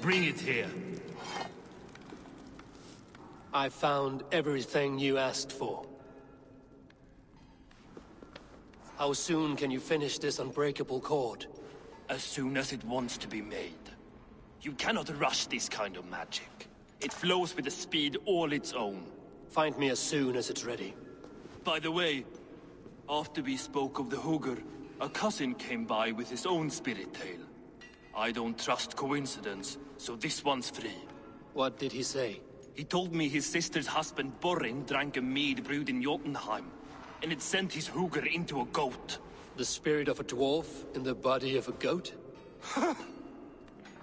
Bring it here. I found everything you asked for. How soon can you finish this unbreakable cord? As soon as it wants to be made. You cannot rush this kind of magic. It flows with a speed all its own. Find me as soon as it's ready. By the way, after we spoke of the Hugr, a cousin came by with his own spirit tale. I don't trust coincidence, so this one's free. What did he say? He told me his sister's husband Borin drank a mead brewed in Jotunheim, and it sent his Hugr into a goat. The spirit of a dwarf in the body of a goat?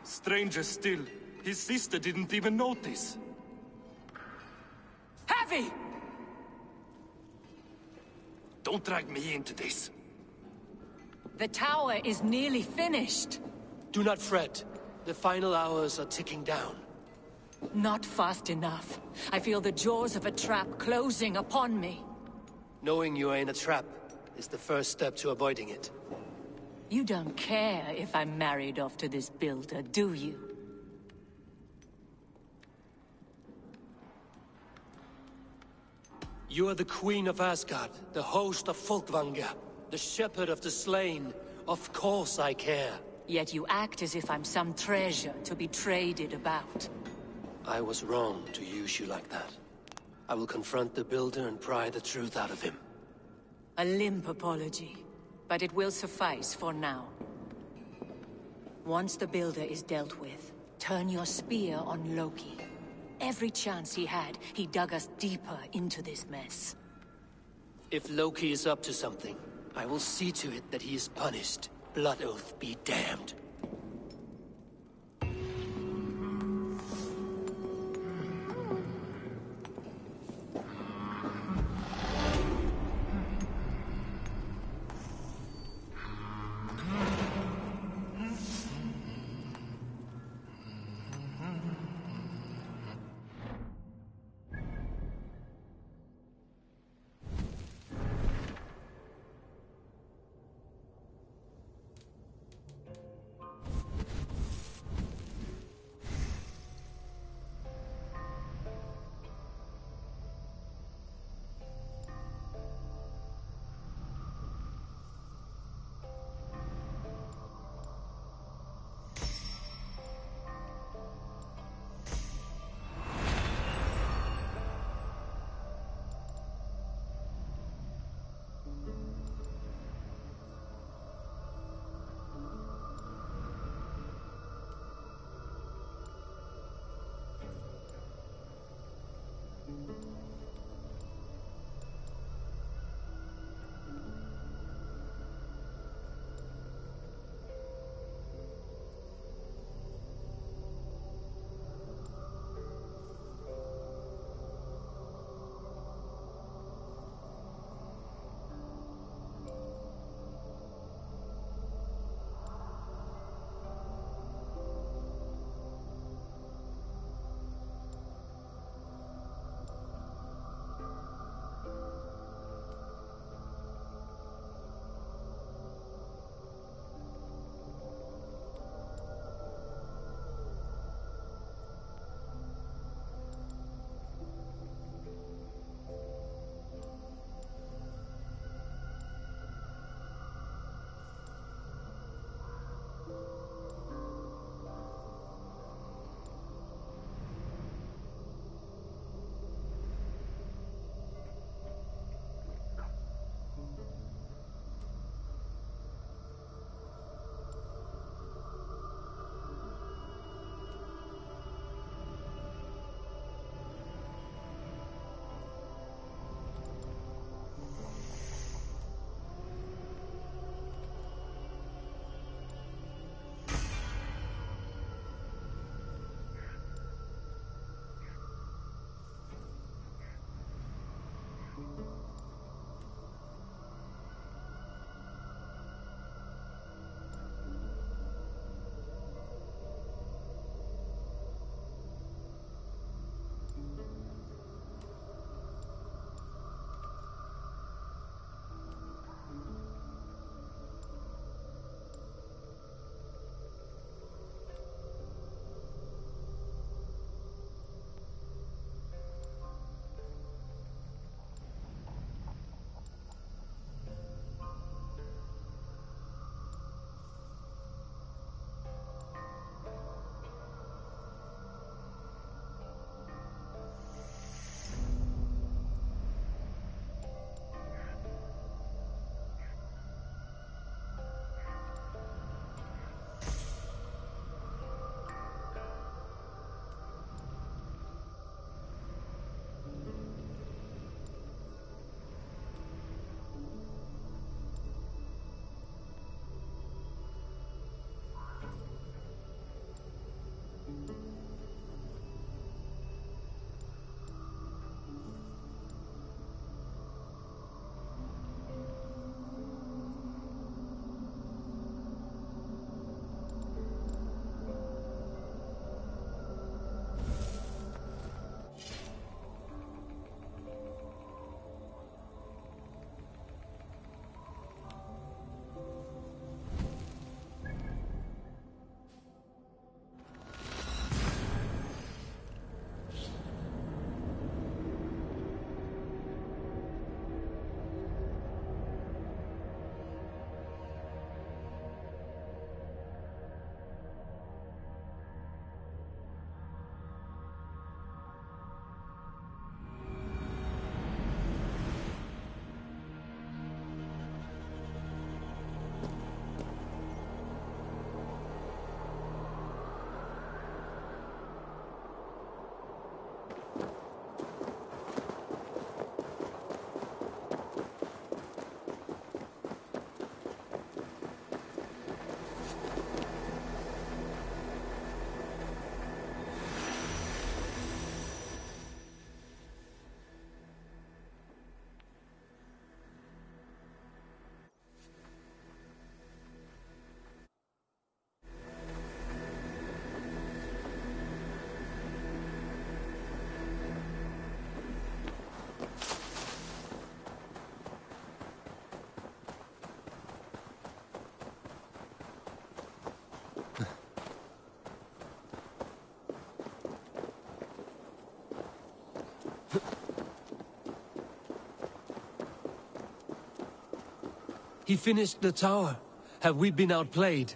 Stranger still, his sister didn't even notice. Heavy! Don't drag me into this. The tower is nearly finished. Do not fret. The final hours are ticking down. Not fast enough. I feel the jaws of a trap closing upon me. Knowing you are in a trap is the first step to avoiding it. You don't care if I'm married off to this builder, do you? You are the Queen of Asgard, the host of Folkvanga, the shepherd of the slain. Of course I care. Yet you act as if I'm some treasure to be traded about. I was wrong to use you like that. I will confront the builder and pry the truth out of him. A limp apology, but it will suffice for now. Once the builder is dealt with, turn your spear on Loki. Every chance he had, he dug us deeper into this mess. If Loki is up to something, I will see to it that he is punished. Blood Oath be damned. He finished the tower. Have we been outplayed?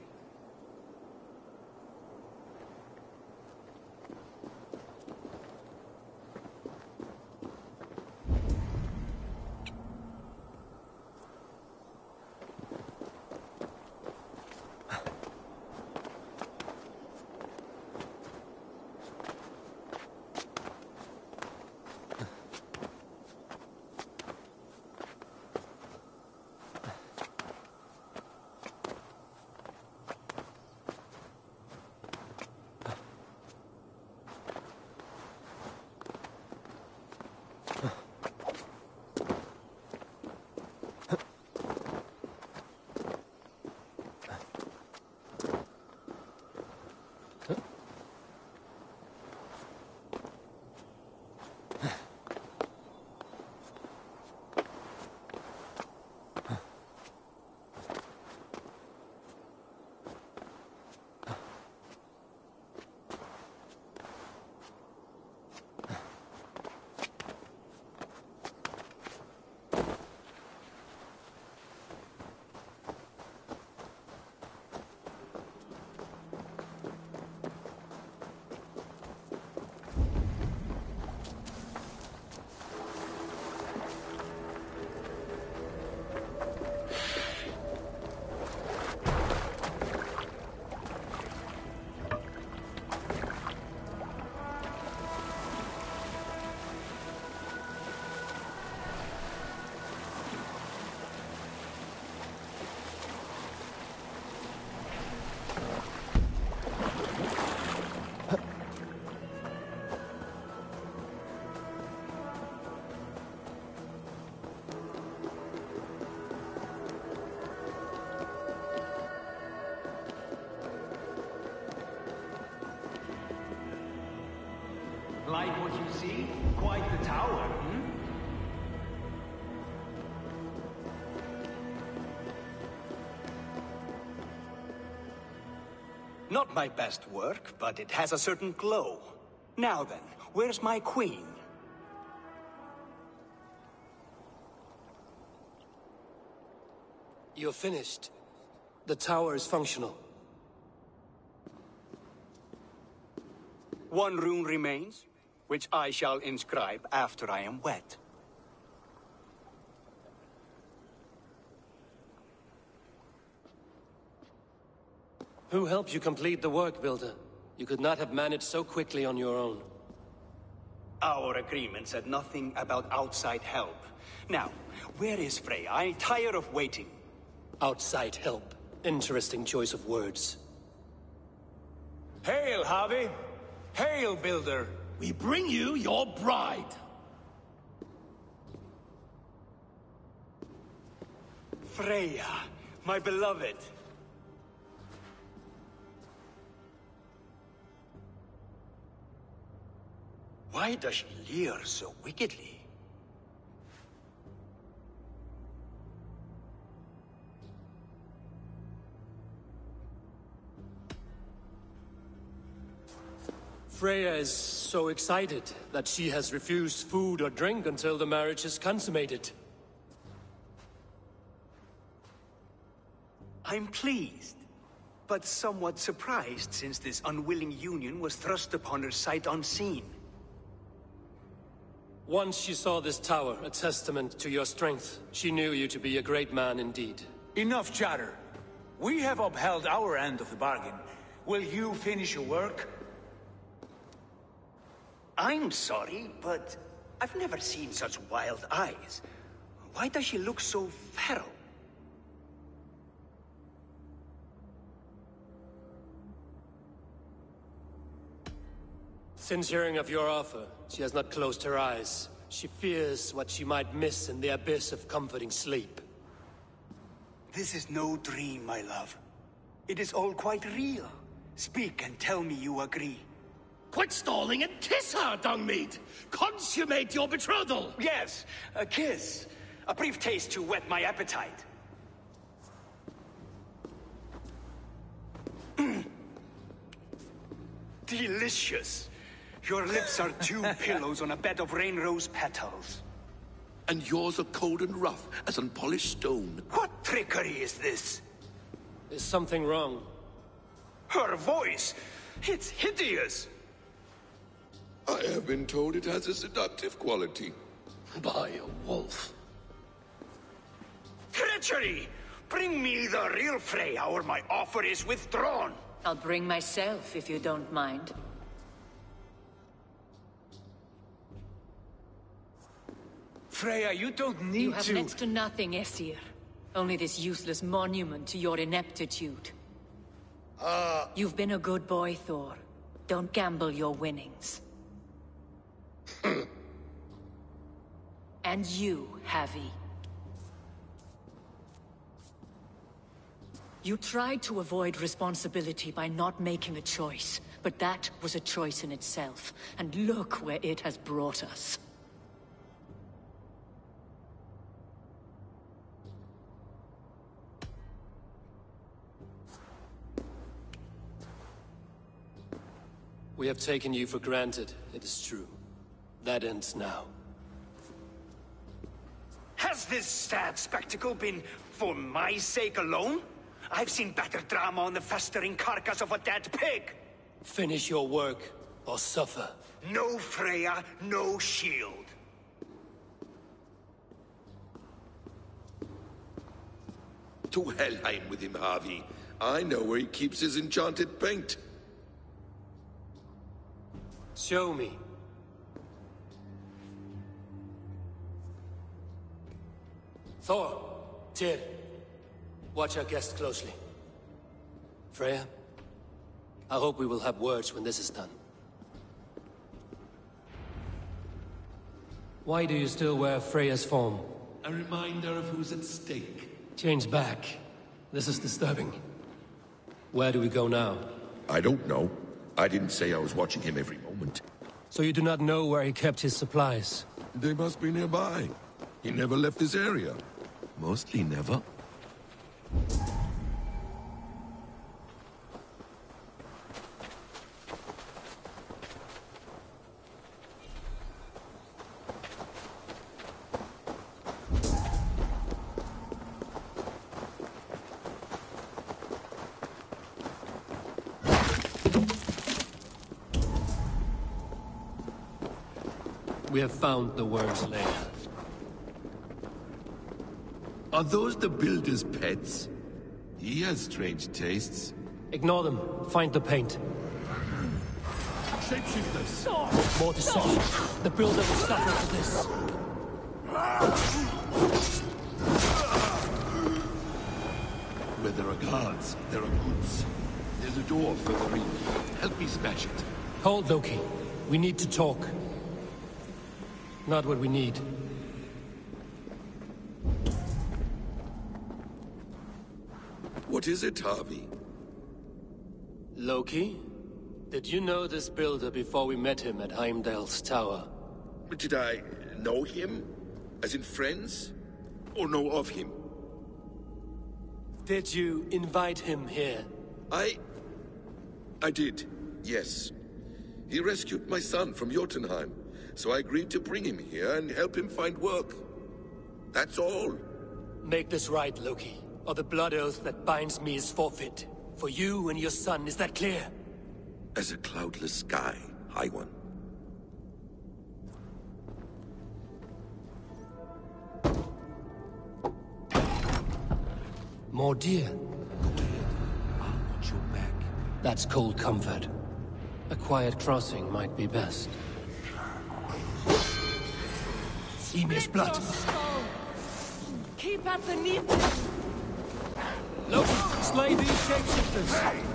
Like what you see? Quite the tower, hmm? Not my best work, but it has a certain glow. Now then, where's my queen? You're finished. The tower is functional. One rune remains, which I shall inscribe after I am wet. Who helped you complete the work, Builder? You could not have managed so quickly on your own. Our agreement said nothing about outside help. Now, where is Freya? I'm tired of waiting. Outside help. Interesting choice of words. Hail, Harvey! Hail, Builder! We bring you your bride. Freya, my beloved. Why does she leer so wickedly? Freya is so excited that she has refused food or drink until the marriage is consummated. I'm pleased, but somewhat surprised since this unwilling union was thrust upon her sight unseen. Once she saw this tower, a testament to your strength, she knew you to be a great man indeed. Enough chatter. We have upheld our end of the bargain. Will you finish your work? I'm sorry, but I've never seen such wild eyes. Why does she look so feral? Since hearing of your offer, she has not closed her eyes. She fears what she might miss in the abyss of comforting sleep. This is no dream, my love. It is all quite real. Speak and tell me you agree. Quit stalling and kiss her, Dungmeat! Consummate your betrothal! Yes, a kiss. A brief taste to whet my appetite. Delicious. Your lips are two pillows on a bed of rain rose petals. And yours are cold and rough as unpolished stone. What trickery is this? There's something wrong. Her voice! It's hideous! I have been told it has a seductive quality. By a wolf. Treachery! Bring me the real Freya, or my offer is withdrawn! I'll bring myself, if you don't mind. Freya, you don't need You have to... next to nothing, Aesir. Only this useless monument to your ineptitude. You've been a good boy, Thor. Don't gamble your winnings. And you, Havi. You tried to avoid responsibility by not making a choice, but that was a choice in itself, and look where it has brought us. We have taken you for granted, it is true. That ends now. Has this sad spectacle been for my sake alone? I've seen better drama on the festering carcass of a dead pig! Finish your work, or suffer. No Freya, no shield. To Helheim with him, Harvey. I know where he keeps his enchanted paint. Show me. Thor, Tyr, watch our guest closely. Freya, I hope we will have words when this is done. Why do you still wear Freya's form? A reminder of who's at stake. Change back. This is disturbing. Where do we go now? I don't know. I didn't say I was watching him every moment. So you do not know where he kept his supplies? They must be nearby. He never left this area. Mostly never. We have found the worm's lair. Are those the builder's pets? He has strange tastes. Ignore them. Find the paint. Shapeshifters! More deception. The builder will suffer for this. Where there are guards, there are goods. There's a door further in. Help me smash it. Hold, Loki. We need to talk. Not what we need. What is it, Harvey? Loki? Did you know this builder before we met him at Heimdall's tower? Did I know him? As in friends? Or know of him? Did you invite him here? I did, yes. He rescued my son from Jotunheim, so I agreed to bring him here and help him find work. That's all. Make this right, Loki, or the blood oath that binds me is forfeit. For you and your son, is that clear? As a cloudless sky, High One. More deer. I'll watch your back. That's cold comfort. A quiet crossing might be best. Emir's blood. Keep at the needle. Loki, slay these shapeshifters.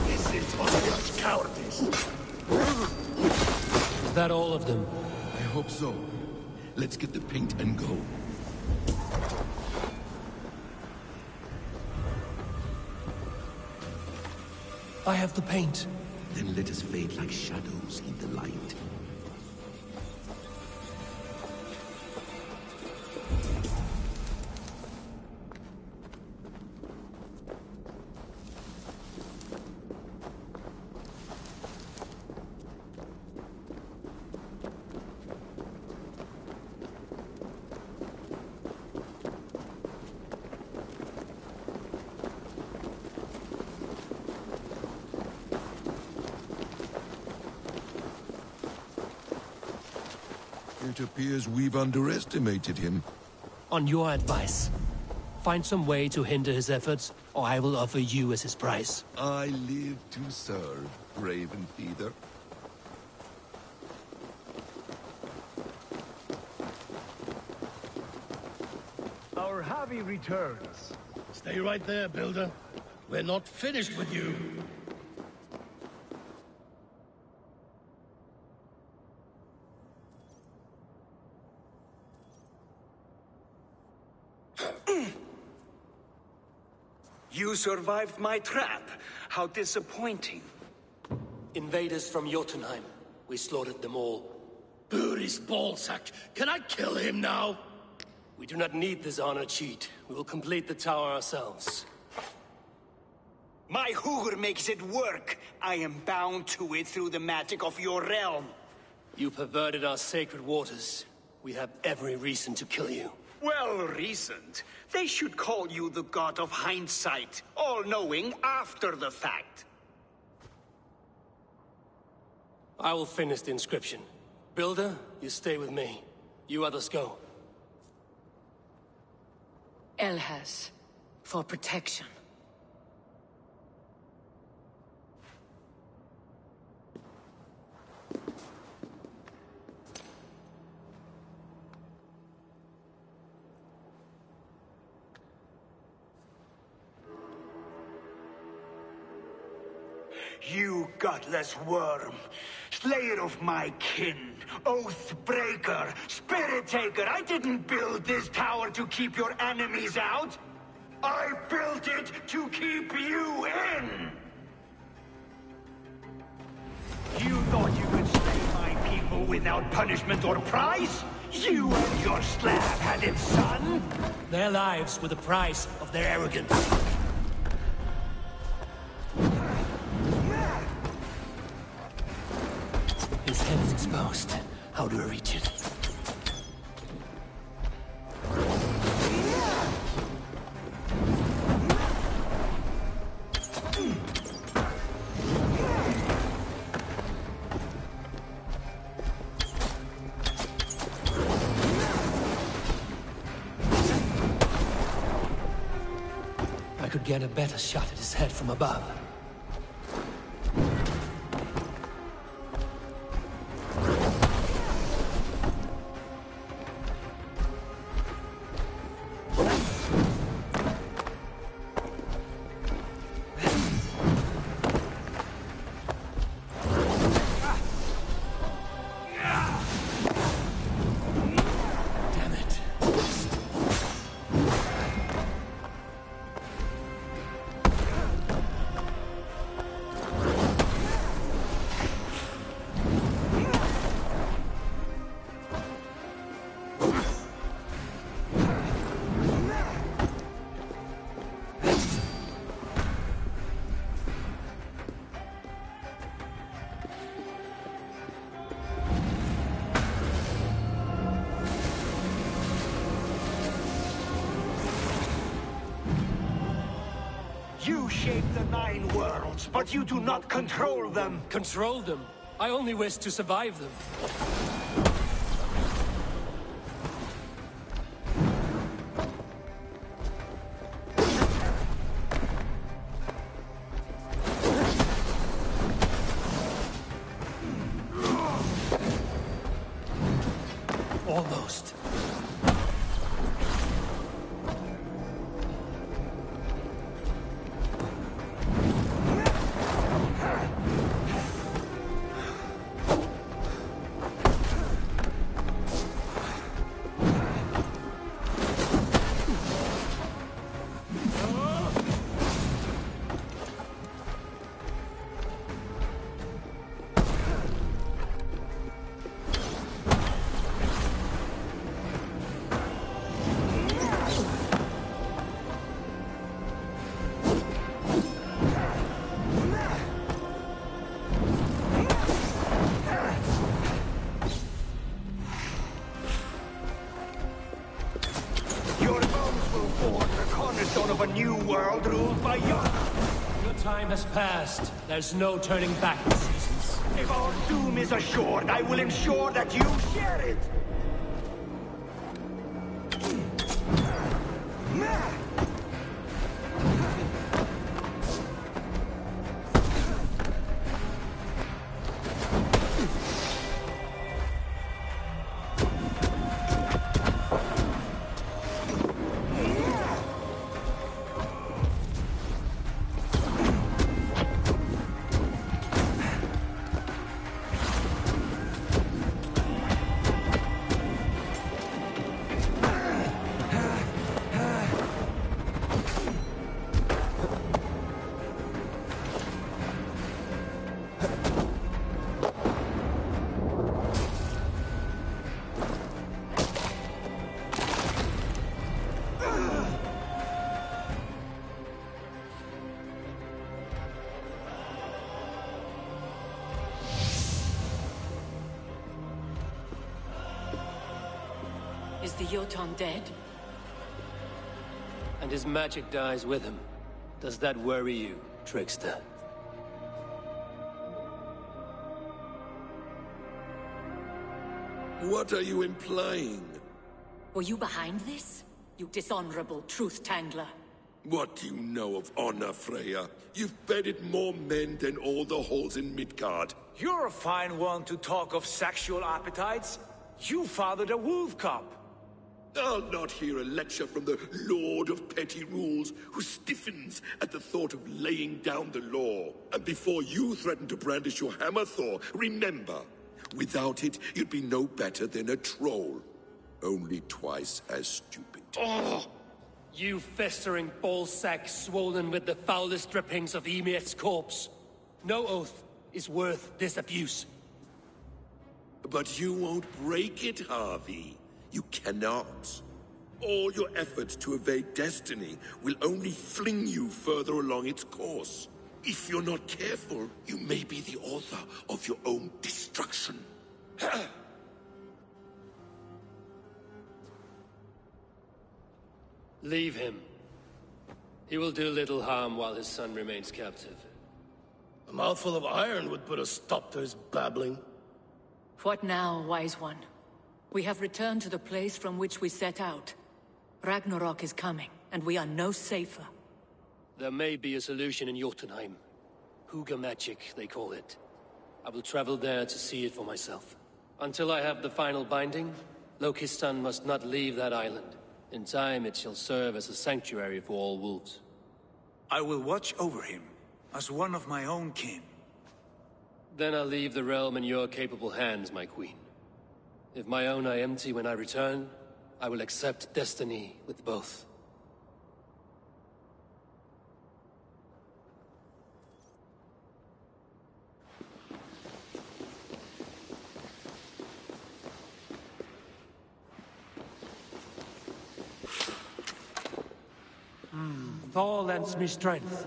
This is obvious cowardice. that all of them? I hope so. Let's get the paint and go. I have the paint. Then let us fade like shadows in the light. It appears we've underestimated him. On your advice, find some way to hinder his efforts, or I will offer you as his price. I live to serve, Raven Feeder. Our Javi returns. Stay right there, Builder. We're not finished with you. You survived my trap. How disappointing. Invaders from Jotunheim. We slaughtered them all. Buri's ballsack. Can I kill him now? We do not need this honor cheat. We will complete the tower ourselves. My Hugr makes it work. I am bound to it through the magic of your realm. You perverted our sacred waters. We have every reason to kill you. Well reasoned. They should call you the god of hindsight, all-knowing after the fact. I will finish the inscription. Builder, you stay with me. You others go. Elhas, for protection. You godless worm, slayer of my kin, oath breaker, spirit taker, I didn't build this tower to keep your enemies out. I built it to keep you in! You thought you could slay my people without punishment or prize? You and your slab-handed son? Their lives were the price of their arrogance. His head is exposed. How do I reach it? I could get a better shot at his head from above. You shape the 9 worlds, but you do not control them. Control them? I only wish to survive them. Almost. forge the cornerstone of a new world ruled by Yoda. Your time has passed. There's no turning back, Seasons. If our doom is assured, I will ensure that you share it. Is the Jotun dead? And his magic dies with him. Does that worry you, trickster? What are you implying? Were you behind this? You dishonorable truth-tangler. What do you know of honor, Freya? You've bedded more men than all the halls in Midgard. You're a fine one to talk of sexual appetites. You fathered a wolf cub. I'll not hear a lecture from the Lord of Petty Rules, who stiffens at the thought of laying down the law. And before you threaten to brandish your hammer, Thor, remember, without it, you'd be no better than a troll. Only twice as stupid. Oh! You festering ballsack swollen with the foulest drippings of Ymir's corpse. No oath is worth this abuse. But you won't break it, Harvey. You cannot. All your efforts to evade destiny will only fling you further along its course. If you're not careful, you may be the author of your own destruction. Leave him. He will do little harm while his son remains captive. A mouthful of iron would put a stop to his babbling. What now, wise one? We have returned to the place from which we set out. Ragnarok is coming, and we are no safer. There may be a solution in Jotunheim. Hugger magic, they call it. I will travel there to see it for myself. Until I have the final binding, Loki's son must not leave that island. In time, it shall serve as a sanctuary for all wolves. I will watch over him, as one of my own kin. Then I'll leave the realm in your capable hands, my queen. If my own are empty when I return, I will accept destiny with both. Thor lends me strength.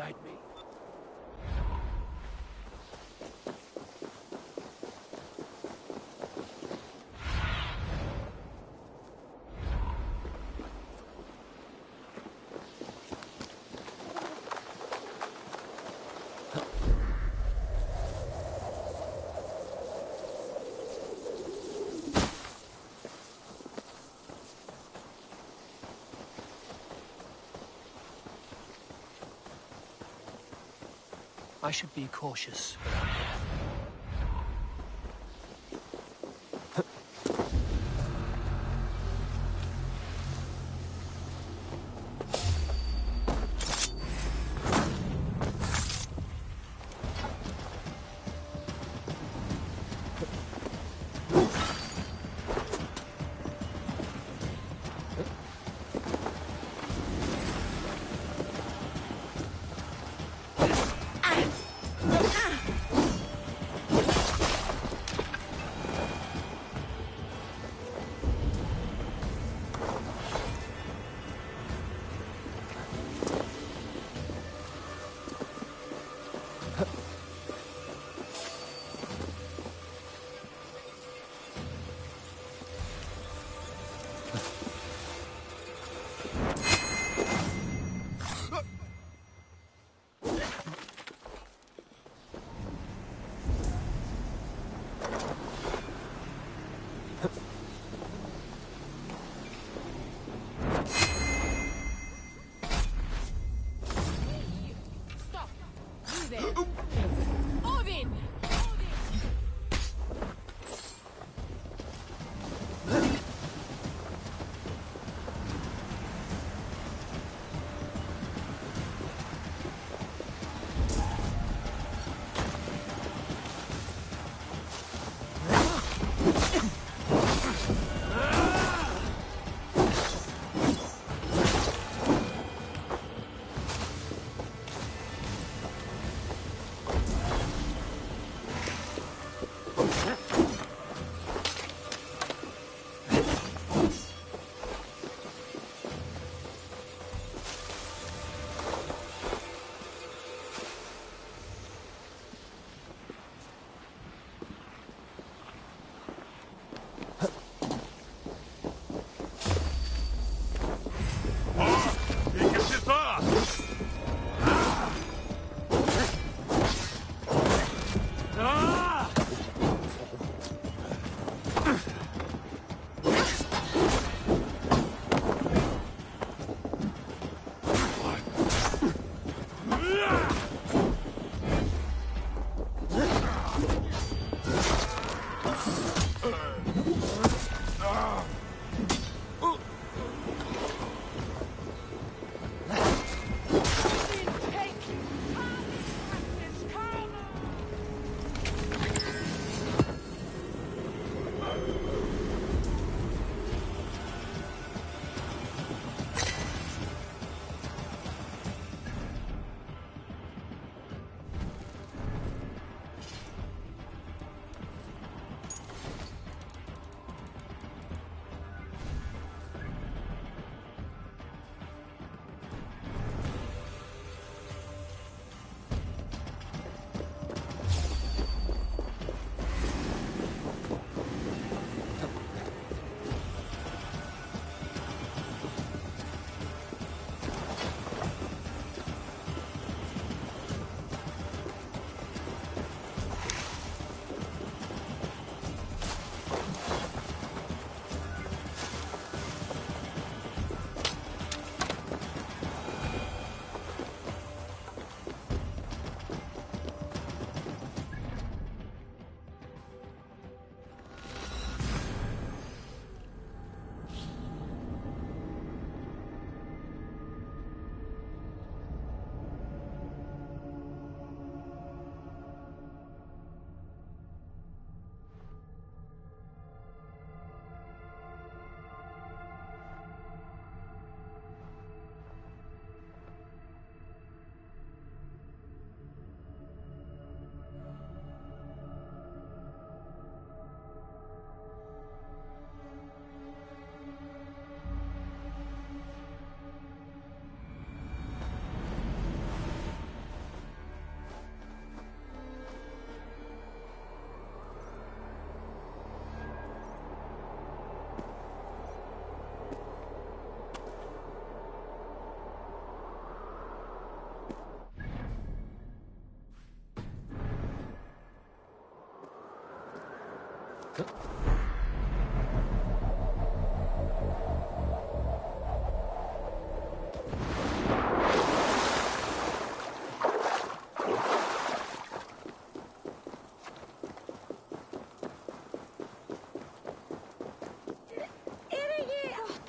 guide me. I should be cautious around here.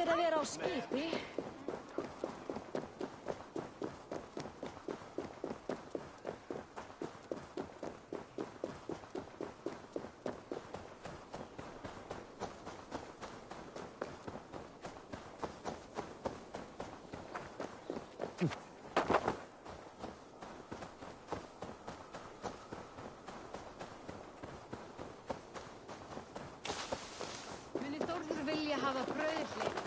Að vera á skipi. Muni Þórður vilja hafa brauðhlið.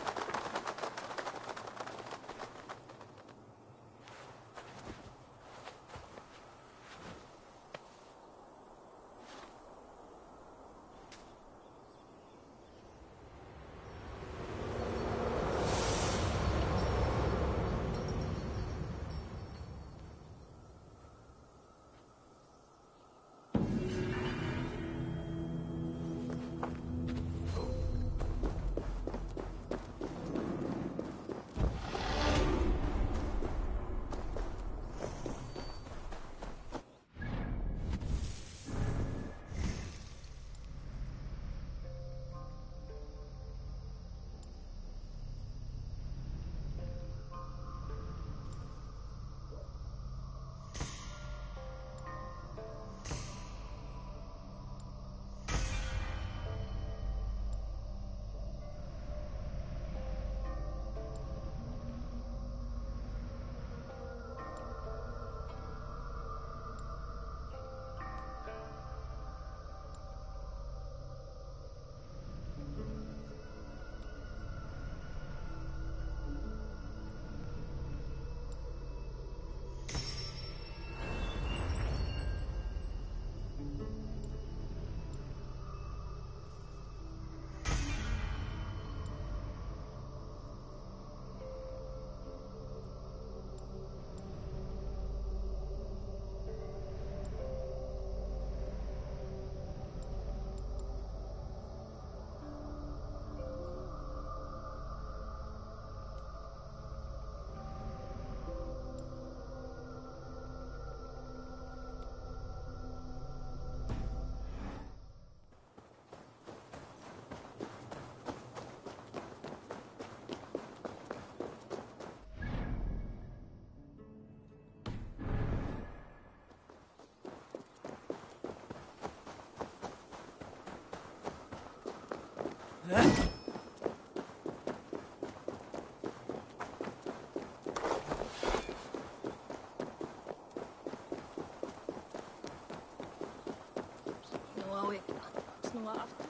Snúa aftur.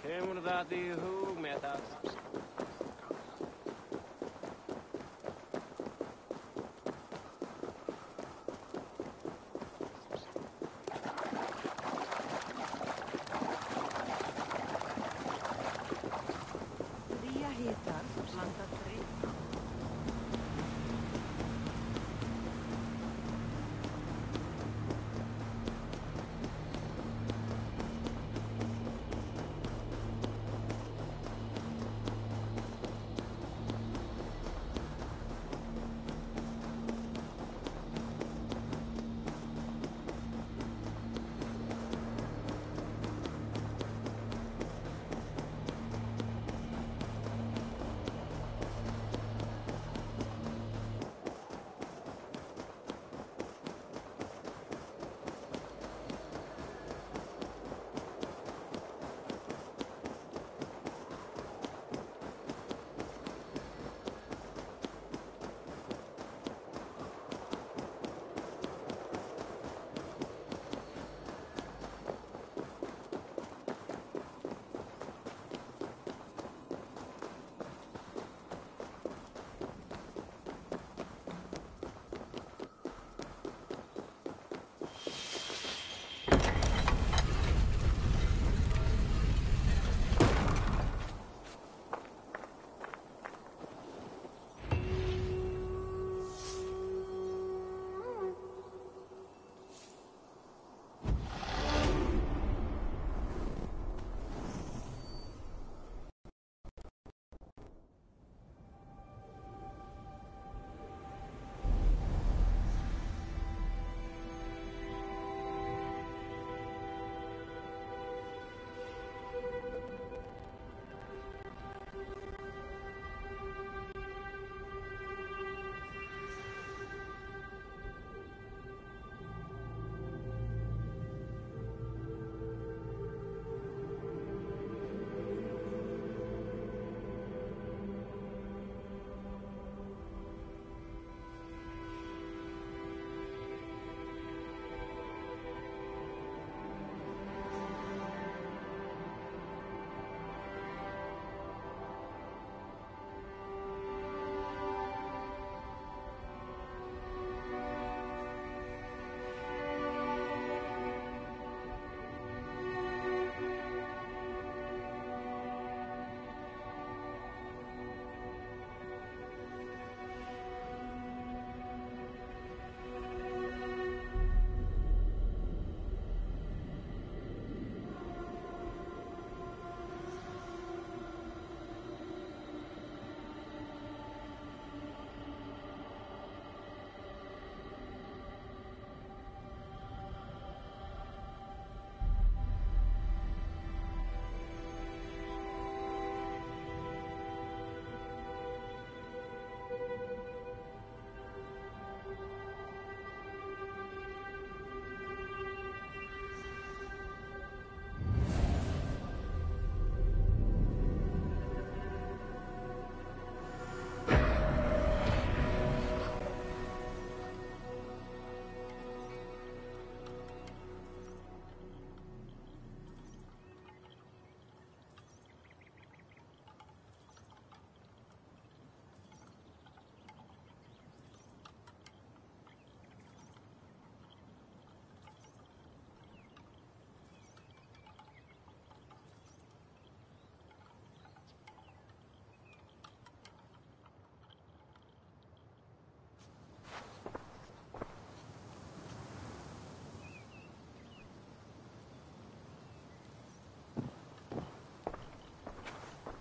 Kemur það í hug með það?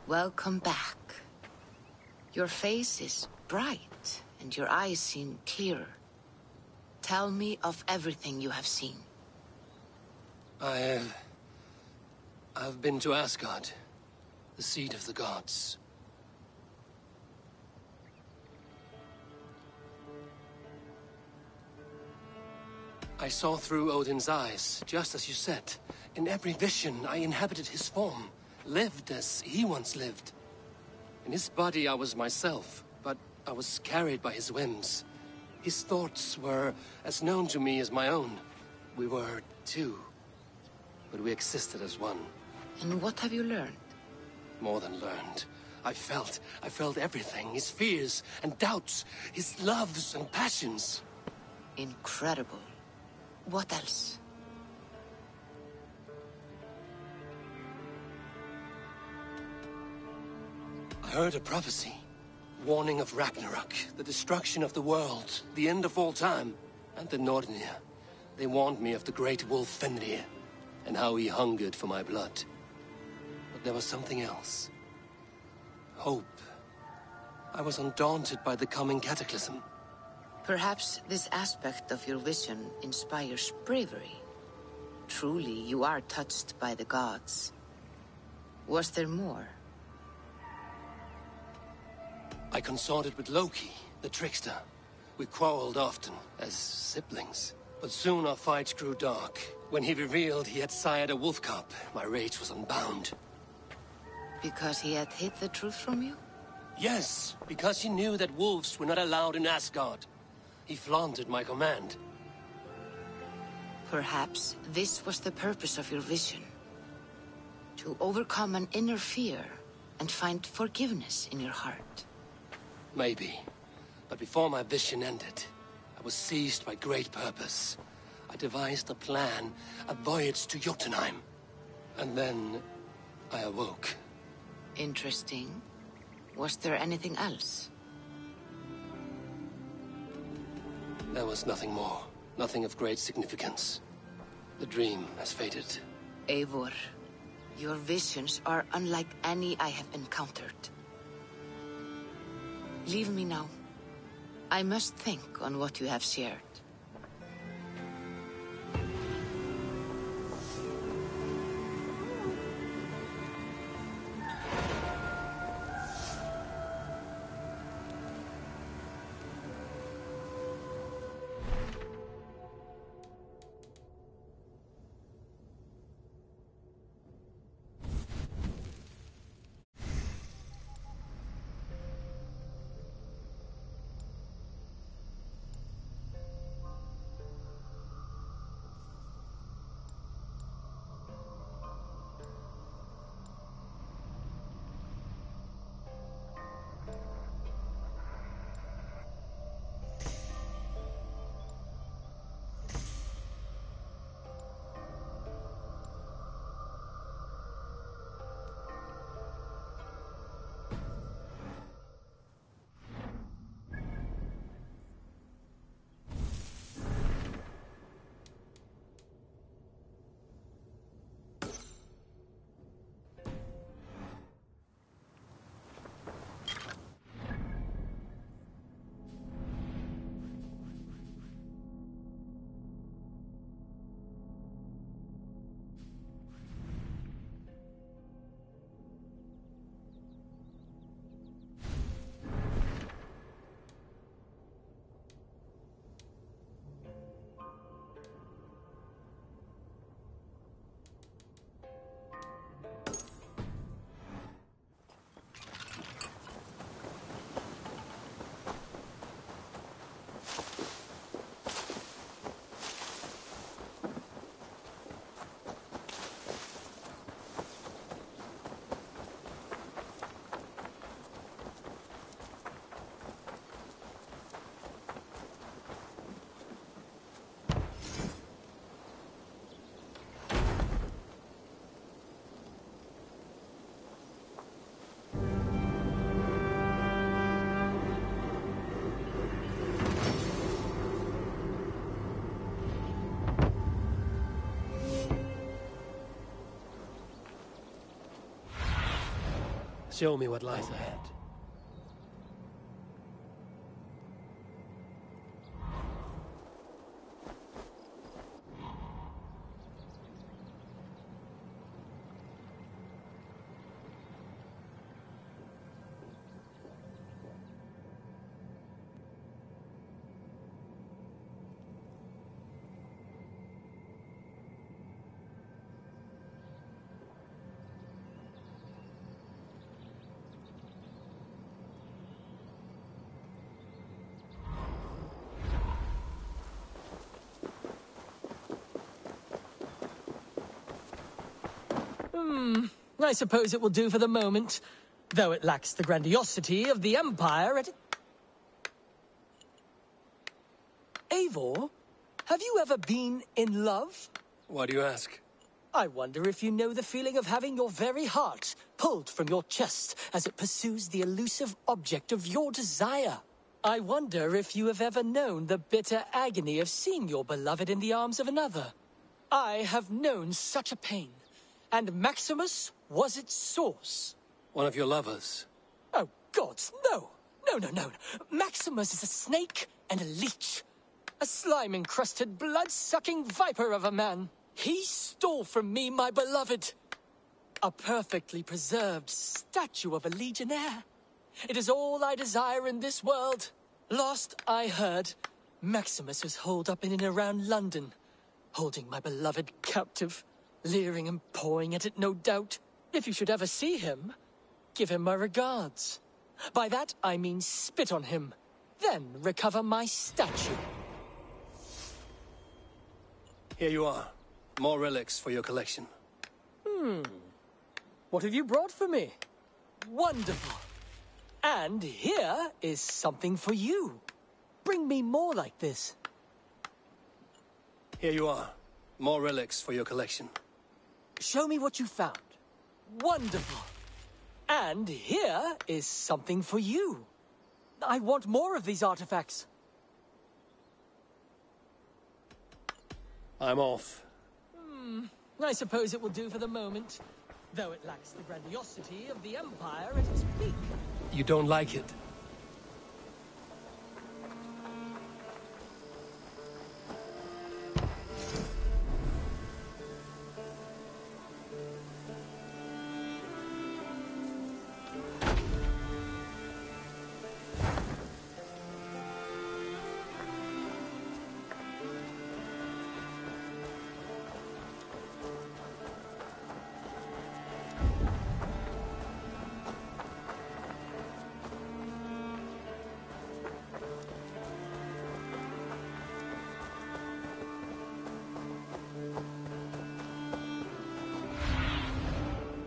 Welcome back. Your face is bright, and your eyes seem clearer. Tell me of everything you have seen. I've been to Asgard, the seat of the gods. I saw through Odin's eyes, just as you said. In every vision, I inhabited his form, lived as he once lived. In his body, I was myself, but I was carried by his whims. His thoughts were as known to me as my own. We were two, but we existed as one. And what have you learned? More than learned. I felt everything. His fears and doubts, his loves and passions. Incredible. What else? I heard a prophecy. Warning of Ragnarok, the destruction of the world, the end of all time. And the Nornir. They warned me of the great wolf Fenrir, and how he hungered for my blood. But there was something else. Hope. I was undaunted by the coming cataclysm. Perhaps this aspect of your vision inspires bravery. Truly, you are touched by the gods. Was there more? I consorted with Loki, the trickster. We quarreled often, as siblings. But soon our fights grew dark. When he revealed he had sired a wolf cub, my rage was unbound. Because he had hid the truth from you? Yes, because he knew that wolves were not allowed in Asgard. He flaunted my command. Perhaps this was the purpose of your vision. To overcome an inner fear and find forgiveness in your heart. Maybe. But before my vision ended, I was seized by great purpose. I devised a plan, a voyage to Jotunheim. And then I awoke. Interesting. Was there anything else? There was nothing more. Nothing of great significance. The dream has faded. Eivor, your visions are unlike any I have encountered. Leave me now. I must think on what you have shared. Show me what lies ahead. I suppose it will do for the moment, though it lacks the grandiosity of the Empire at... Eivor, have you ever been in love? Why do you ask? I wonder if you know the feeling of having your very heart pulled from your chest as it pursues the elusive object of your desire. I wonder if you have ever known the bitter agony of seeing your beloved in the arms of another. I have known such a pain. And Maximus was its source. One of your lovers? Oh, gods, no! No. Maximus is a snake and a leech. A slime-encrusted, blood-sucking viper of a man. He stole from me my beloved. A perfectly preserved statue of a legionnaire. It is all I desire in this world. Last I heard, Maximus was holed up in and around London, holding my beloved captive. Leering and pawing at it, no doubt. If you should ever see him, give him my regards. By that, I mean spit on him, then recover my statue. Here you are. More relics for your collection. What have you brought for me? Wonderful. And here is something for you. Bring me more like this. Here you are. More relics for your collection. Show me what you found. Wonderful. And here is something for you. I want more of these artifacts. I'm off. I suppose it will do for the moment, though it lacks the grandiosity of the Empire at its peak. You don't like it?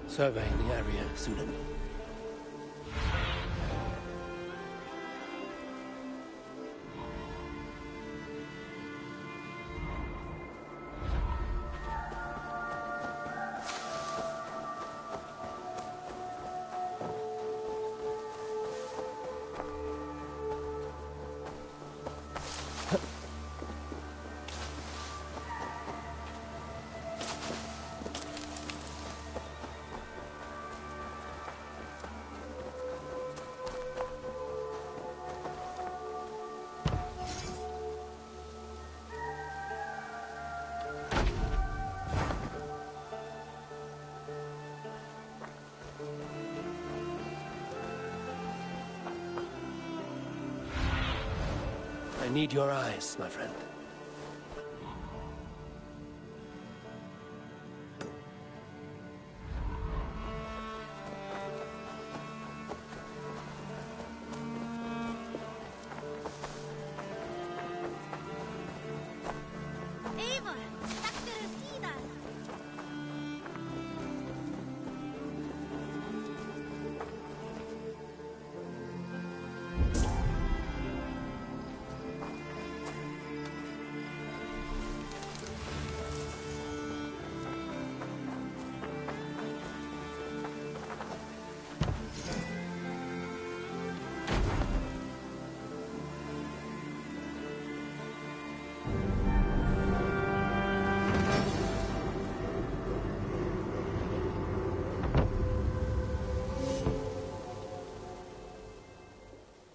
Surveying the area, Sunan. I need your eyes, my friend.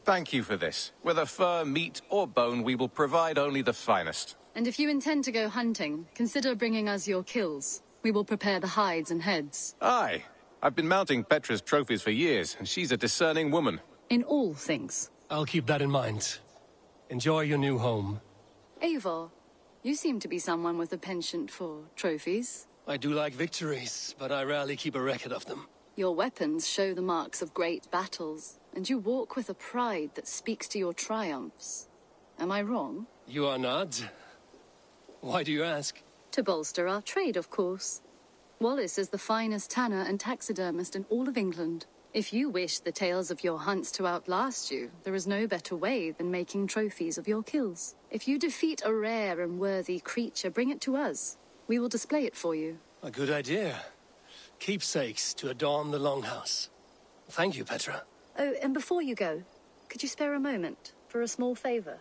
Thank you for this. Whether fur, meat, or bone, we will provide only the finest. And if you intend to go hunting, consider bringing us your kills. We will prepare the hides and heads. Aye. I've been mounting Petra's trophies for years, and she's a discerning woman. In all things. I'll keep that in mind. Enjoy your new home. Eivor, you seem to be someone with a penchant for trophies. I do like victories, but I rarely keep a record of them. Your weapons show the marks of great battles, and you walk with a pride that speaks to your triumphs. Am I wrong? You are not. Why do you ask? To bolster our trade, of course. Wallace is the finest tanner and taxidermist in all of England. If you wish the tales of your hunts to outlast you, there is no better way than making trophies of your kills. If you defeat a rare and worthy creature, bring it to us. We will display it for you. A good idea. Keepsakes to adorn the longhouse. Thank you, Petra. Oh, and before you go, could you spare a moment for a small favor?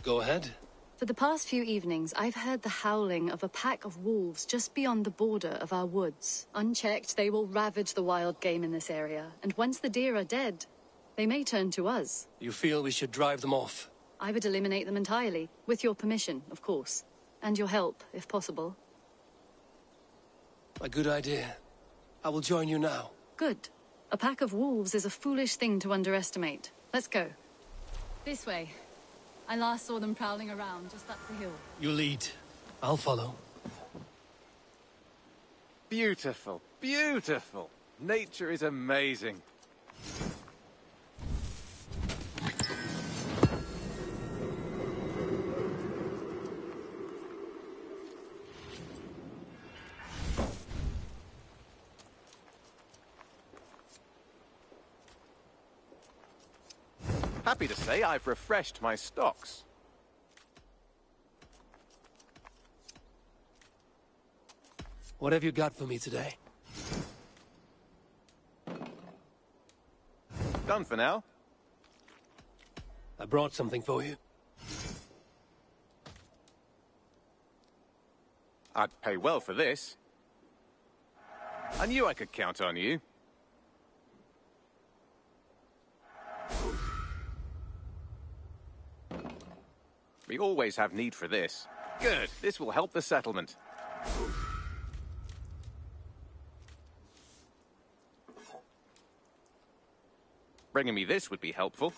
Go ahead. For the past few evenings, I've heard the howling of a pack of wolves just beyond the border of our woods. Unchecked, they will ravage the wild game in this area, and once the deer are dead, they may turn to us. You feel we should drive them off? I would eliminate them entirely, with your permission, of course. And your help, if possible. A good idea. I will join you now. Good. A pack of wolves is a foolish thing to underestimate. Let's go. This way. I last saw them prowling around just up the hill. You lead. I'll follow. Beautiful, beautiful. Nature is amazing. Happy to say I've refreshed my stocks. What have you got for me today? Done for now. I brought something for you. I'd pay well for this. I knew I could count on you. We always have need for this. Good. This will help the settlement. Bringing me this would be helpful.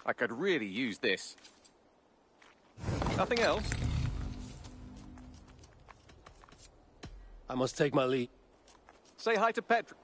I could really use this. Nothing else? I must take my leave. Say hi to Petra.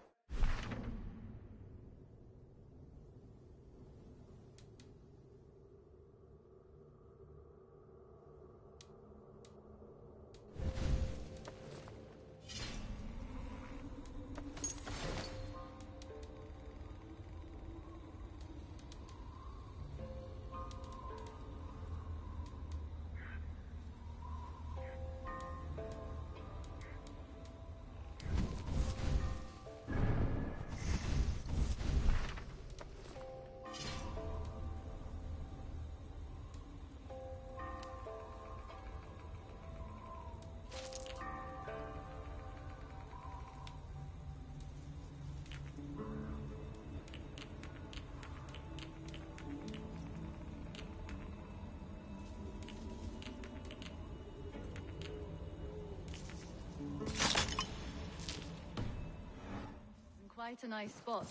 Quite a nice spot.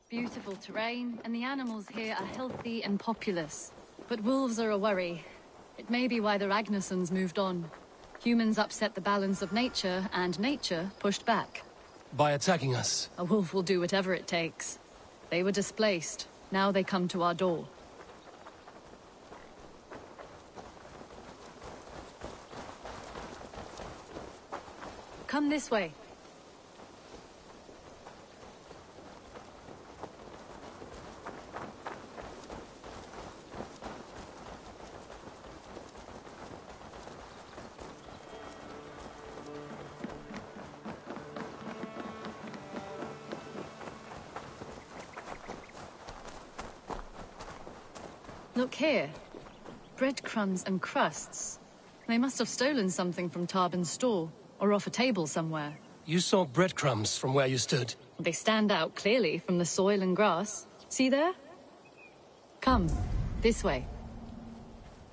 Beautiful terrain, and the animals here are healthy and populous. But wolves are a worry. It may be why the Ragnarsons moved on. Humans upset the balance of nature, and nature pushed back. By attacking us? A wolf will do whatever it takes. They were displaced. Now they come to our door. Come this way. Look here. Breadcrumbs and crusts. They must have stolen something from Tarbin's store, or off a table somewhere. You saw breadcrumbs from where you stood. They stand out clearly from the soil and grass. See there? Come, this way.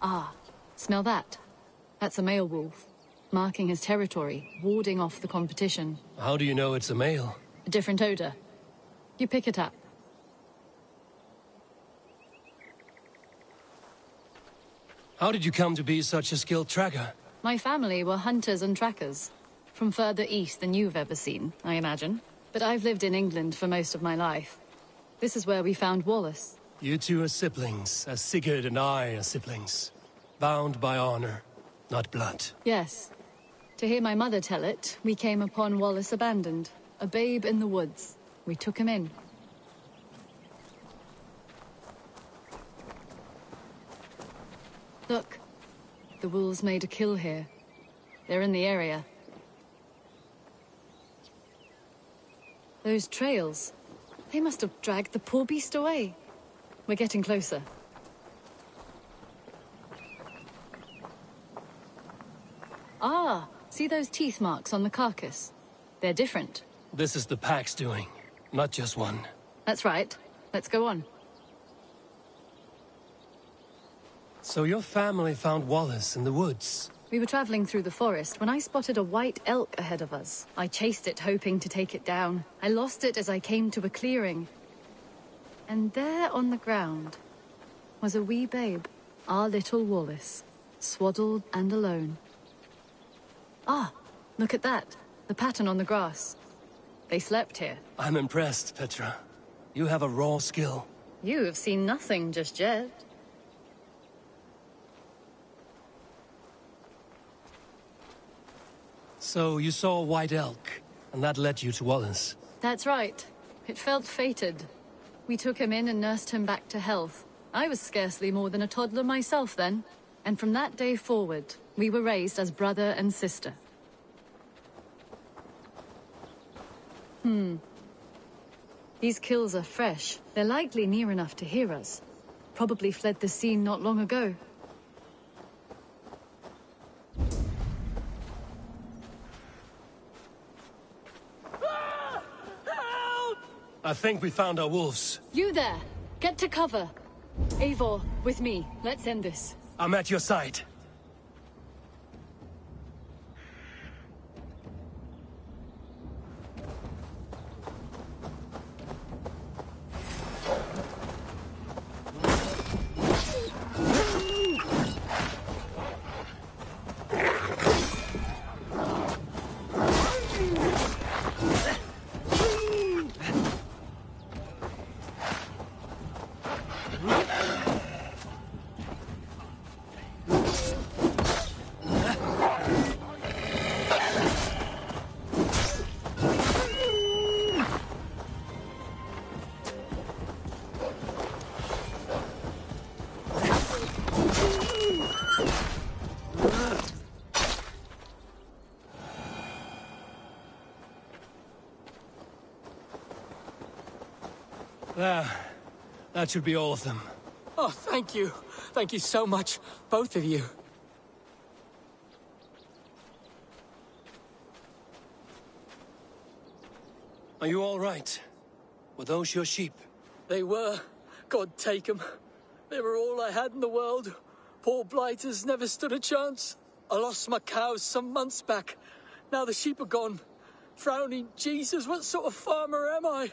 Ah, smell that? That's a male wolf, marking his territory, warding off the competition. How do you know it's a male? A different odor. You pick it up. How did you come to be such a skilled tracker? My family were hunters and trackers. From further east than you've ever seen, I imagine. But I've lived in England for most of my life. This is where we found Wallace. You two are siblings, as Sigurd and I are siblings. Bound by honor, not blood. Yes. To hear my mother tell it, we came upon Wallace abandoned. A babe in the woods. We took him in. Look. The wolves made a kill here. They're in the area. Those trails. They must have dragged the poor beast away. We're getting closer. Ah, see those teeth marks on the carcass? They're different. This is the pack's doing, not just one. That's right. Let's go on. So your family found Wallace in the woods? We were traveling through the forest when I spotted a white elk ahead of us. I chased it, hoping to take it down. I lost it as I came to a clearing. And there on the ground was a wee babe, our little Wallace, swaddled and alone. Ah, look at that. The pattern on the grass. They slept here. I'm impressed, Petra. You have a raw skill. You have seen nothing just yet. So you saw a white elk, and that led you to Wallace? That's right. It felt fated. We took him in and nursed him back to health. I was scarcely more than a toddler myself then. And from that day forward, we were raised as brother and sister. These kills are fresh. They're likely near enough to hear us. Probably fled the scene not long ago. I think we found our wolves. You there! Get to cover! Eivor, with me. Let's end this. I'm at your side. That should be all of them. Oh, thank you. Thank you so much, both of you. Are you all right? Were those your sheep? They were. God take them. They were all I had in the world. Poor blighters never stood a chance. I lost my cows some months back. Now the sheep are gone. Frowning Jesus, what sort of farmer am I?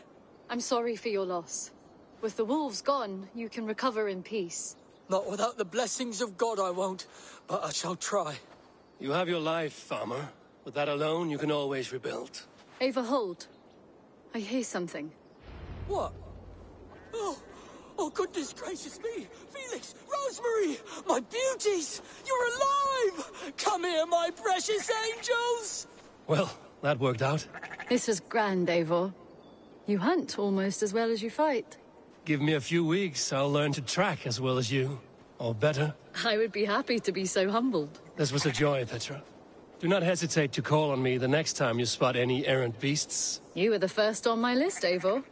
I'm sorry for your loss. With the wolves gone, you can recover in peace. Not without the blessings of God I won't, but I shall try. You have your life, farmer. With that alone, you can always rebuild. Ava, hold. I hear something. What? Oh, goodness gracious me! Felix, Rosemary, my beauties! You're alive! Come here, my precious angels! Well, that worked out. This was grand, Eivor. You hunt almost as well as you fight. Give me a few weeks, I'll learn to track as well as you. Or better. I would be happy to be so humbled. This was a joy, Petra. Do not hesitate to call on me the next time you spot any errant beasts. You were the first on my list, Eivor.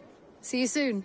See you soon.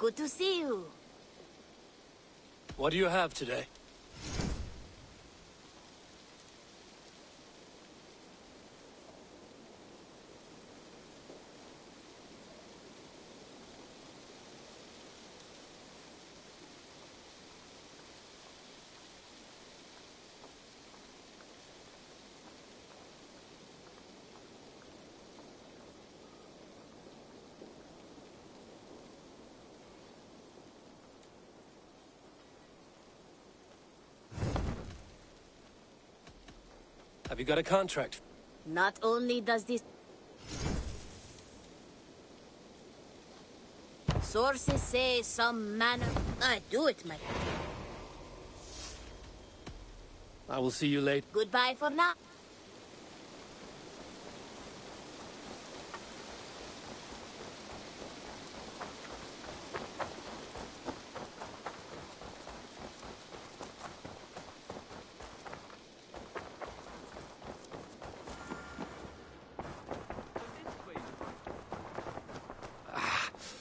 Good to see you. What do you have today? Have you got a contract? Not only does this... Sources say some manner... I do it, my... I will see you later. Goodbye for now.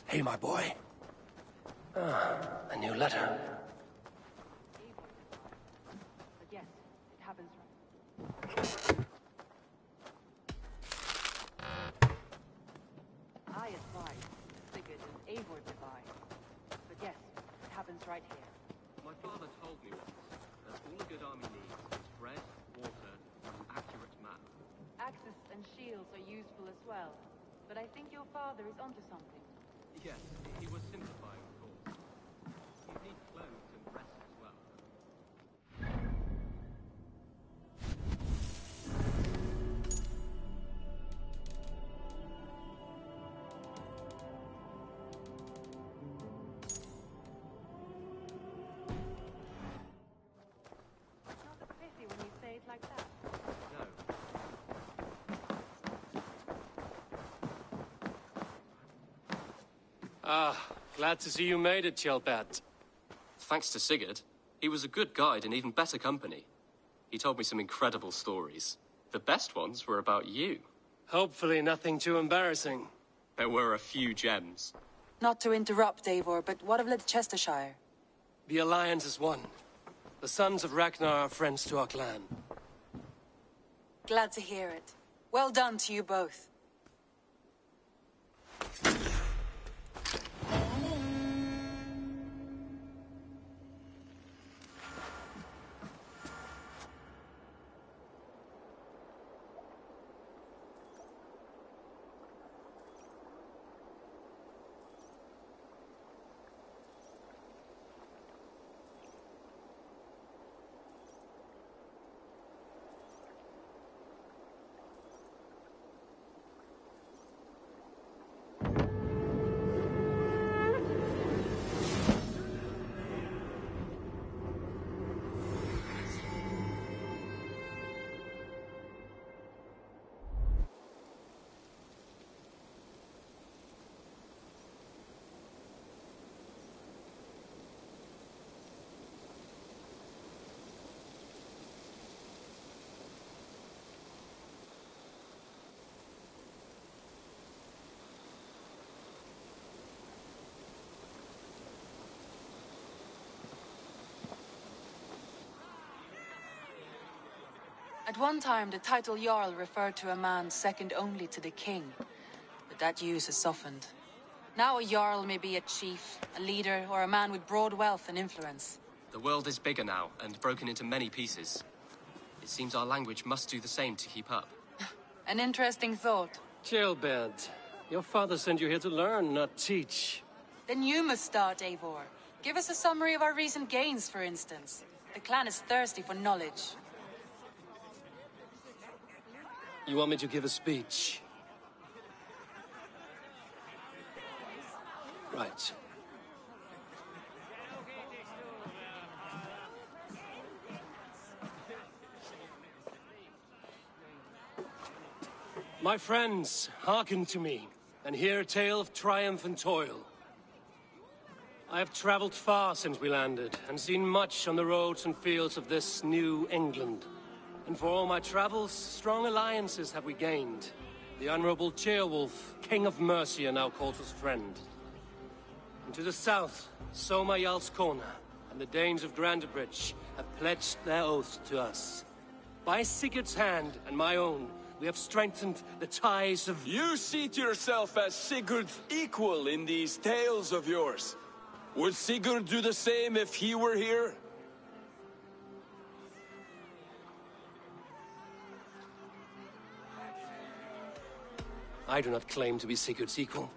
Hey, my boy. A new letter. But yes, it happens I advise Sigurd and Eivor divide. But yes, it happens right here. My father told me once that all a good army needs is bread, water, and an accurate map. Axes and shields are useful as well, but I think your father is onto something. Yes, he was simplifying, of course. You need clothes and rest as well. It's not a pity when you say it like that. No. Glad to see you made it, Kjellbat. Thanks to Sigurd. He was a good guide and even better company. He told me some incredible stories. The best ones were about you. Hopefully nothing too embarrassing. There were a few gems. Not to interrupt, Eivor, but what of Leicestershire? The Alliance is one. The sons of Ragnar are friends to our clan. Glad to hear it. Well done to you both. At one time, the title Jarl referred to a man second only to the king, but that use has softened. Now a Jarl may be a chief, a leader, or a man with broad wealth and influence. The world is bigger now, and broken into many pieces. It seems our language must do the same to keep up. An interesting thought. Kjellbat, your father sent you here to learn, not teach. Then you must start, Eivor. Give us a summary of our recent gains, for instance. The clan is thirsty for knowledge. You want me to give a speech? Right. My friends, hearken to me, and hear a tale of triumph and toil. I have traveled far since we landed, and seen much on the roads and fields of this new England. And for all my travels, strong alliances have we gained. The Honorable Ceolwulf, King of Mercia, now calls us friend. And to the south, Soma Jarl's Corner, and the Danes of Grandebridge have pledged their oath to us. By Sigurd's hand and my own, we have strengthened the ties of... You seat yourself as Sigurd's equal in these tales of yours. Would Sigurd do the same if he were here? I do not claim to be Sigurd's equal,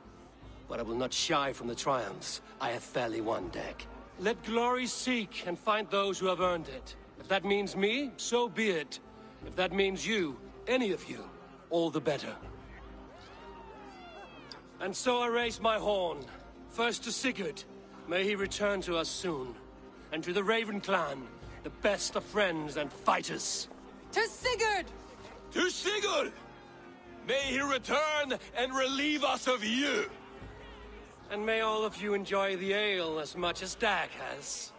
but I will not shy from the triumphs I have fairly won, Dag. Let glory seek and find those who have earned it. If that means me, so be it. If that means you, any of you, all the better. And so I raise my horn, first to Sigurd. May he return to us soon. And to the Raven clan, the best of friends and fighters. To Sigurd! To Sigurd! May he return and relieve us of you! And may all of you enjoy the ale as much as Dag has.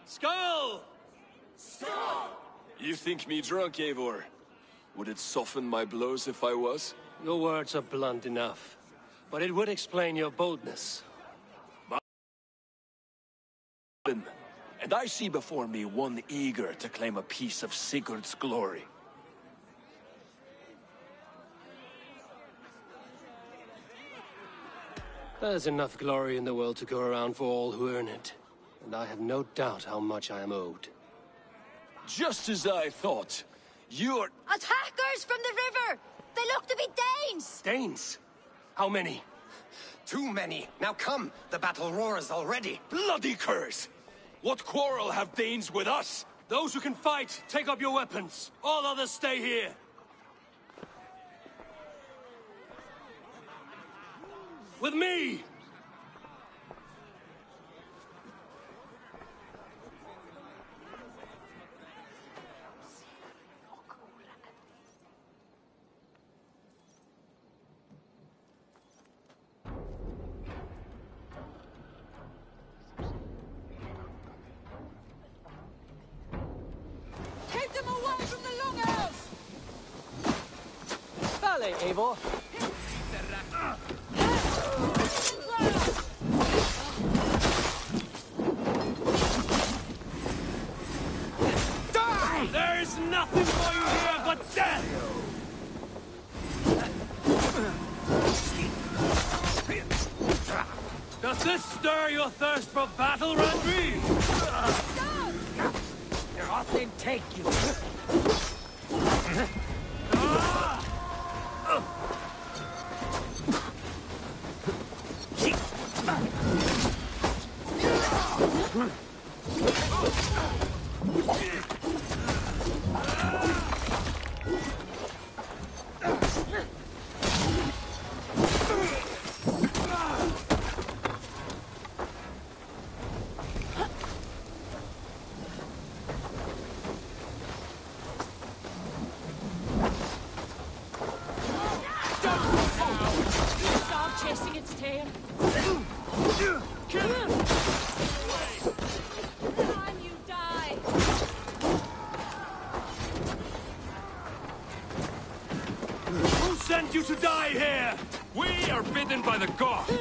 Skull! Skull! You think me drunk, Eivor? Would it soften my blows if I was? Your words are blunt enough, but it would explain your boldness. And I see before me one eager to claim a piece of Sigurd's glory. There's enough glory in the world to go around for all who earn it, and I have no doubt how much I am owed. Just as I thought. You're... Attackers from the river! They look to be Danes! Danes? How many? Too many. Now come, the battle roars already. Bloody curse! What quarrel have Danes with us? Those who can fight, take up your weapons. All others stay here. With me! Keep them away from the longhouse! Ballet, Eivor. Die! There is nothing for you here but death! Does this stir your thirst for battle, Randvi? Nothing take you. Chasing its tail. Kill it! Time you die. Who sent you to die here? We are bidden by the gods!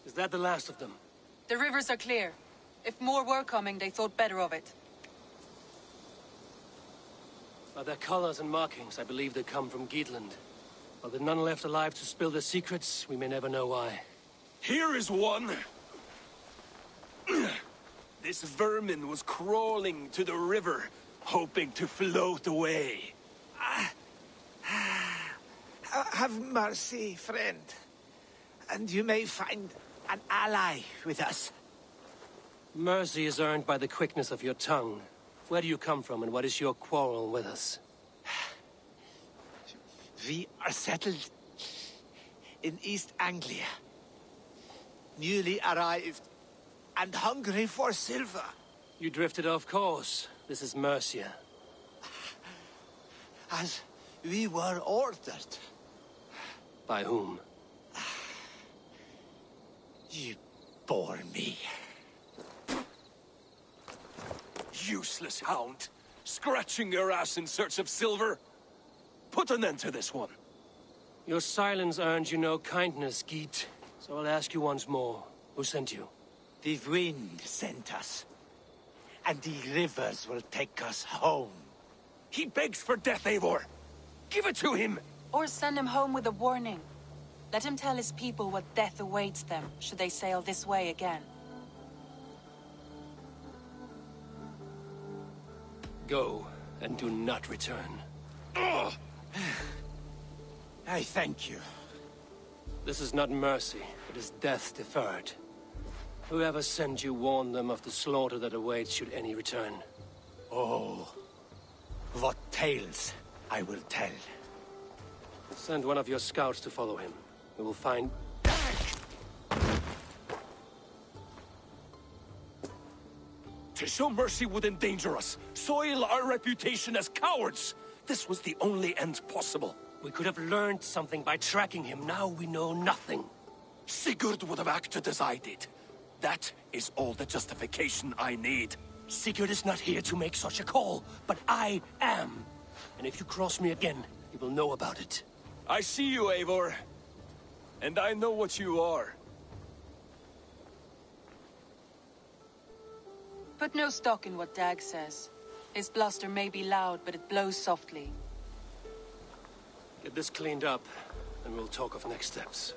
Is that the last of them? The rivers are clear. If more were coming, they thought better of it. By their colors and markings, I believe they come from Geatland. But with none left alive to spill their secrets, we may never know why. Here is one. This vermin was crawling to the river, hoping to float away. Have mercy, friend. And you may find an ally with us. Mercy is earned by the quickness of your tongue. Where do you come from, and what is your quarrel with us? We are settled in East Anglia. Newly arrived, and hungry for silver. You drifted off course. This is Mercia. As we were ordered. By whom? You bore me. Useless hound! Scratching your ass in search of silver! Put an end to this one! Your silence earned you no kindness, Geet. So I'll ask you once more. Who sent you? The wind sent us. And the rivers will take us home. He begs for death, Eivor! Give it to him! Or send him home with a warning. Let him tell his people what death awaits them, should they sail this way again. Go, and do not return. Ugh. I thank you. This is not mercy, it is death deferred. Whoever sent you warned them of the slaughter that awaits should any return. Oh, what tales I will tell. Send one of your scouts to follow him. We will find... To show mercy would endanger us, soil our reputation as cowards. This was the only end possible. We could have learned something by tracking him. Now we know nothing. Sigurd would have acted as I did. That is all the justification I need. Sigurd is not here to make such a call, but I am. And if you cross me again, you will know about it. I see you, Eivor. And I know what you are. Put no stock in what Dag says. His bluster may be loud, but it blows softly. Get this cleaned up, and we'll talk of next steps.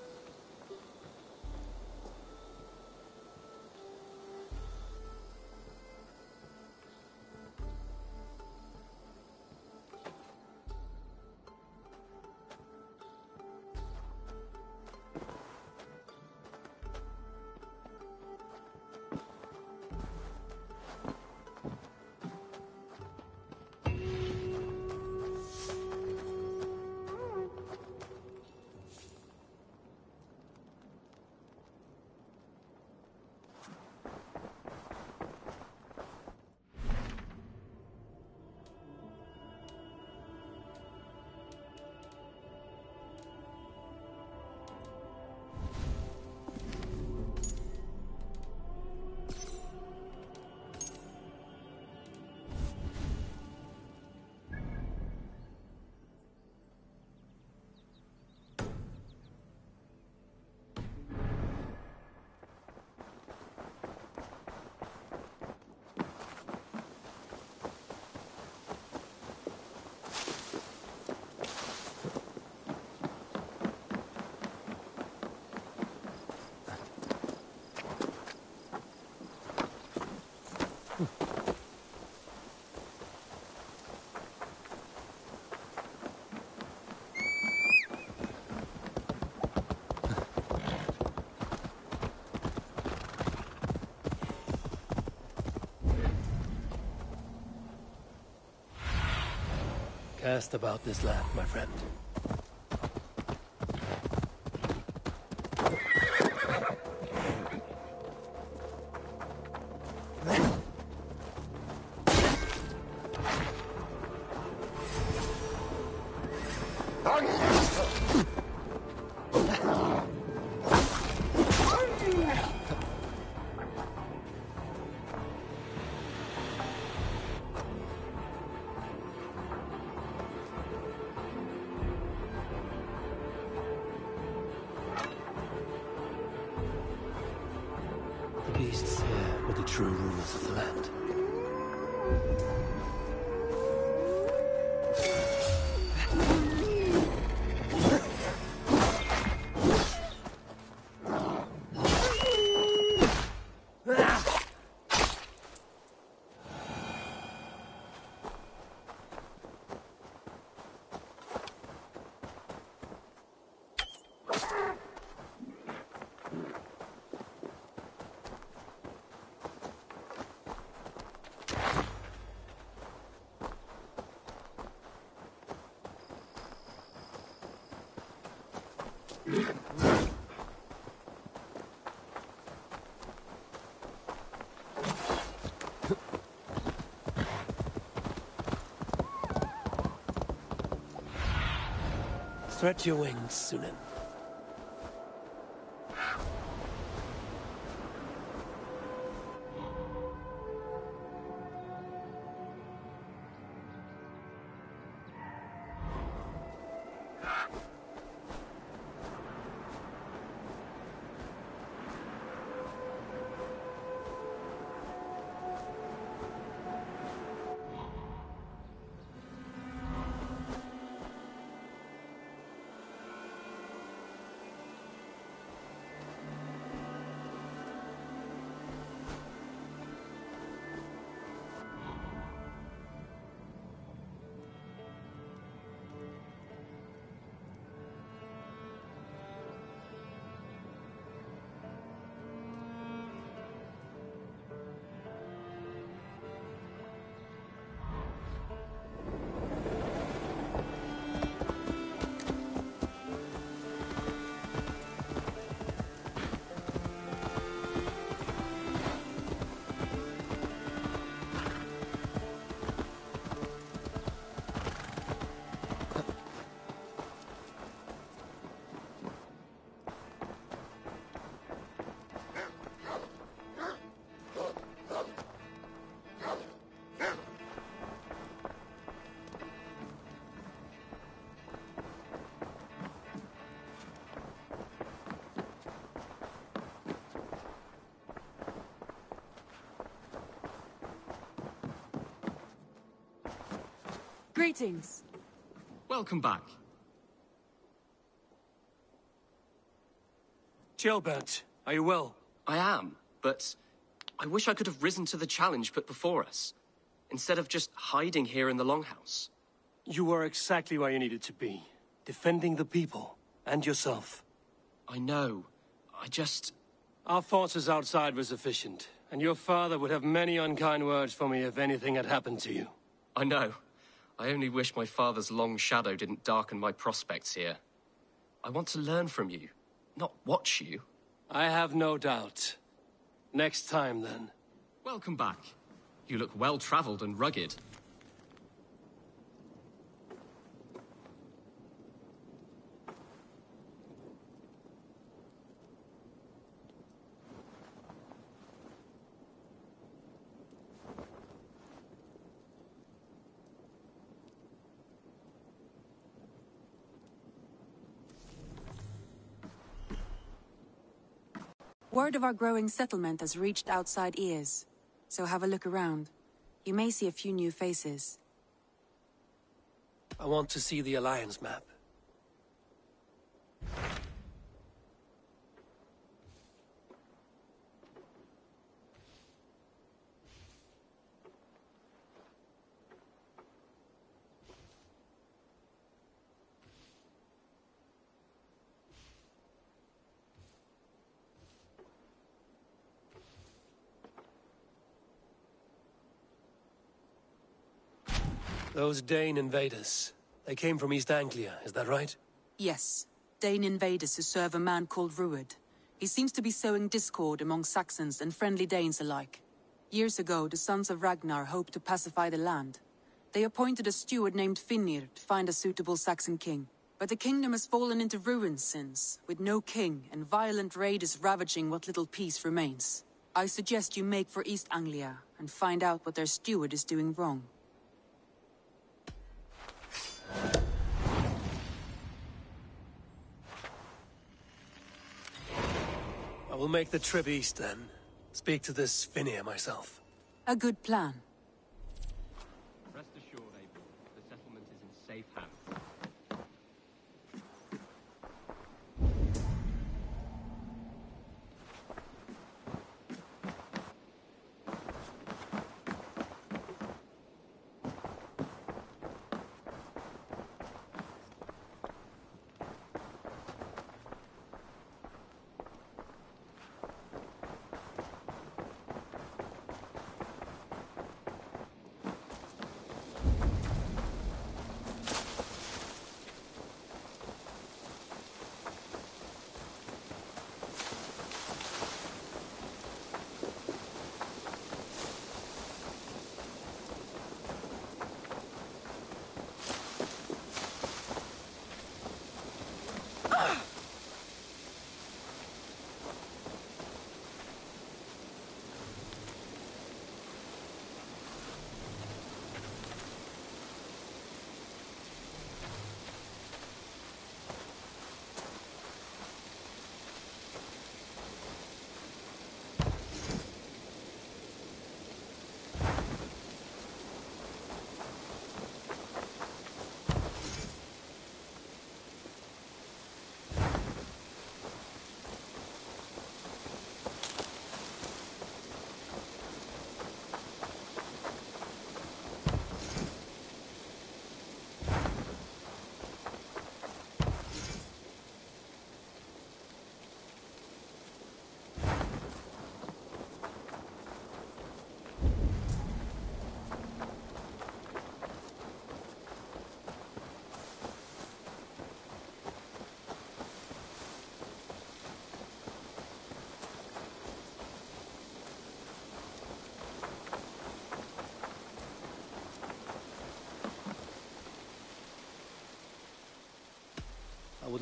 Cast about this land, my friend. The beasts here were the true rulers of the land. Stretch your wings, Sunan. Greetings. Welcome back. Gilbert, are you well? I am, but I wish I could have risen to the challenge put before us, instead of just hiding here in the Longhouse. You were exactly where you needed to be, defending the people and yourself. I know. Our forces outside were sufficient, and your father would have many unkind words for me if anything had happened to you. I know. I only wish my father's long shadow didn't darken my prospects here. I want to learn from you, not watch you. I have no doubt. Next time, then. Welcome back. You look well-traveled and rugged. Word of our growing settlement has reached outside ears, so have a look around. You may see a few new faces. I want to see the Alliance map. Those Dane invaders, they came from East Anglia, is that right? Yes, Dane invaders who serve a man called Rued. He seems to be sowing discord among Saxons and friendly Danes alike. Years ago, the sons of Ragnar hoped to pacify the land. They appointed a steward named Finnir to find a suitable Saxon king. But the kingdom has fallen into ruins since, with no king and violent raiders ravaging what little peace remains. I suggest you make for East Anglia and find out what their steward is doing wrong. I will make the trip east then. Speak to this Finnir myself. A good plan. Rest assured, Abel, the settlement is in safe hands.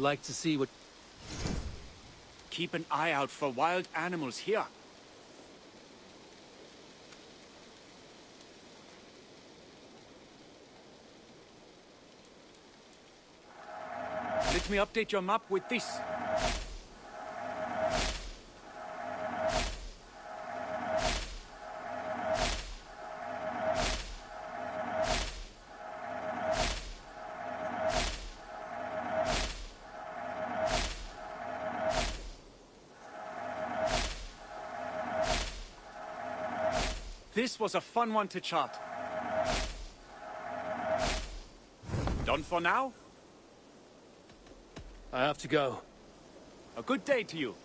like to see what... Keep an eye out for wild animals here. Let me update your map with this. This was a fun one to chart. Done for now? I have to go. A good day to you.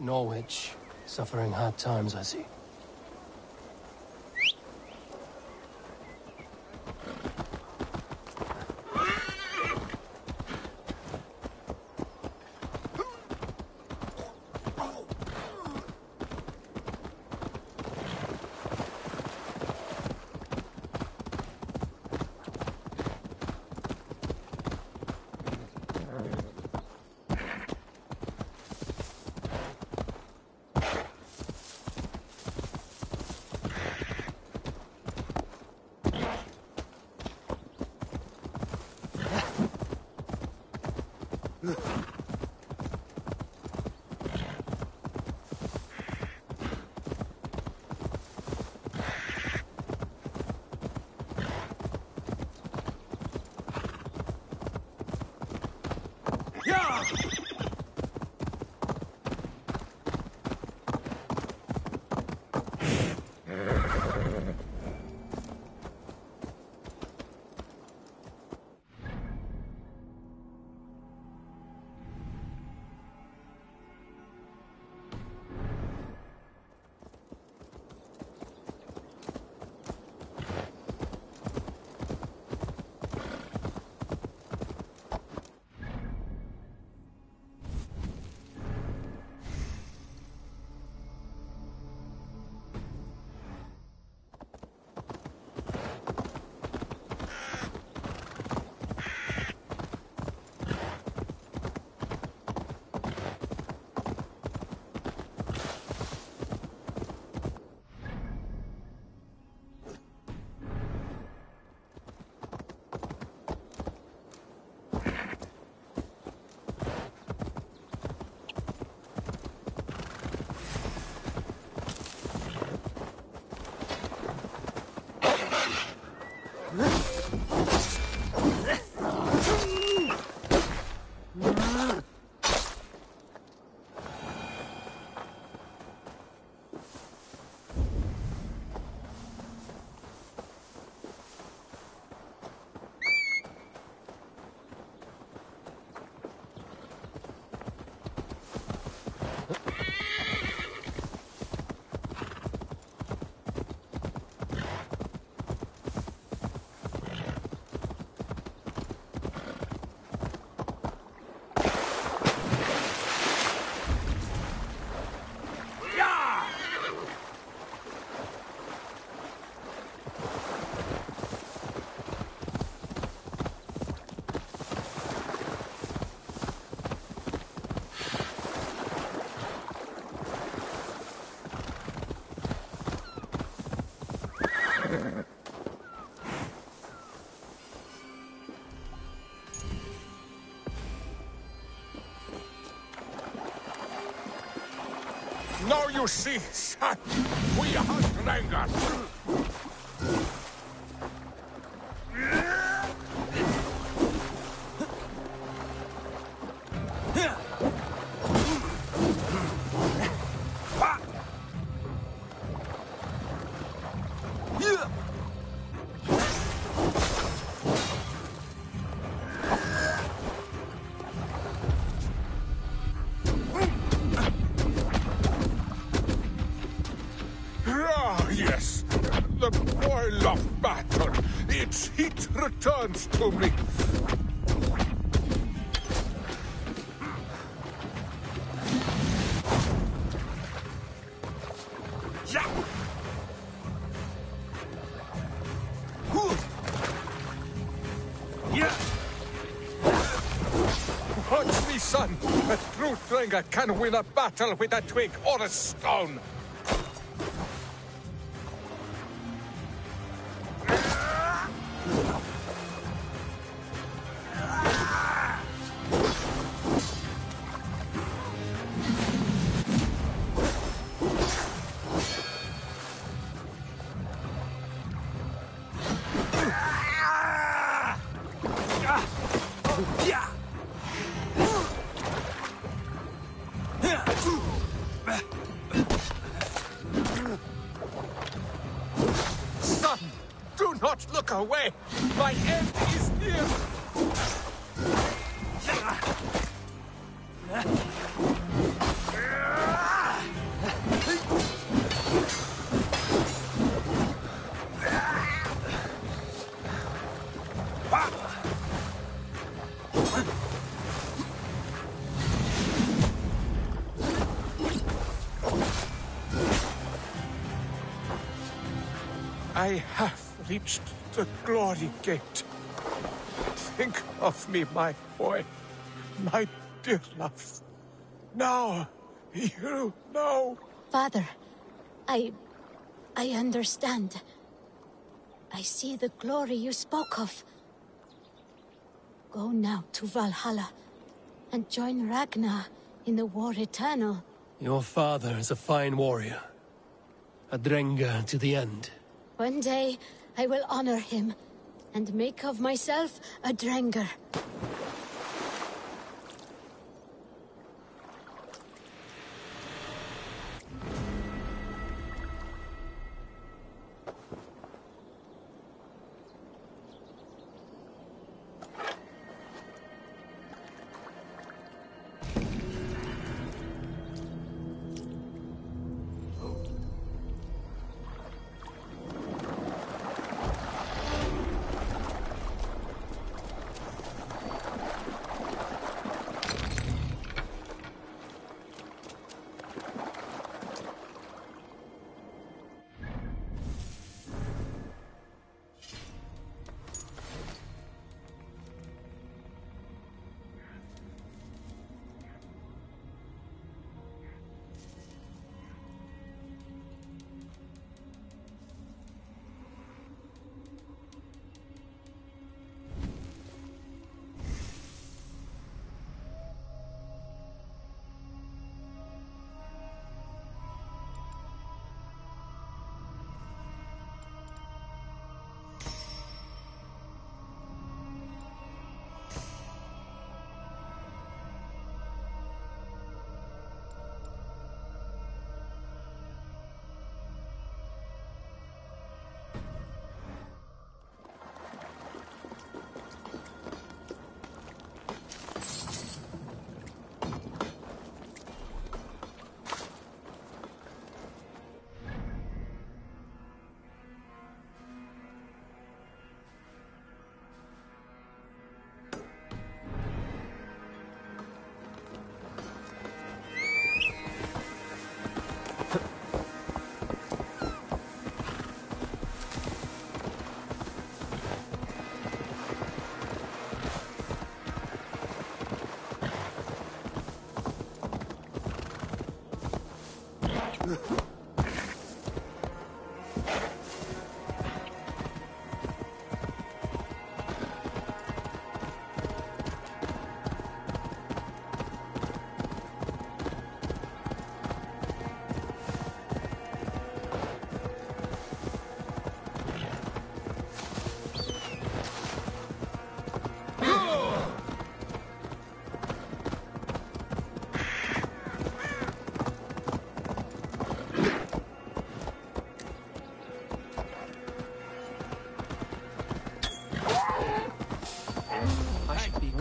Norwich, suffering hard times, I see. Now you see, son, we are dragons. Yes, the boil of battle. Its heat returns to me. Watch me, son. A true Dranger can win a battle with a twig or a stone. Son, do not look away. My end is near. I have reached the glory gate. Think of me, my boy. My dear love. Now, you know. Father, I understand. I see the glory you spoke of. Go now to Valhalla and join Ragnar in the war eternal. Your father is a fine warrior. A Drenga to the end. One day, I will honor him and make of myself a Drenger.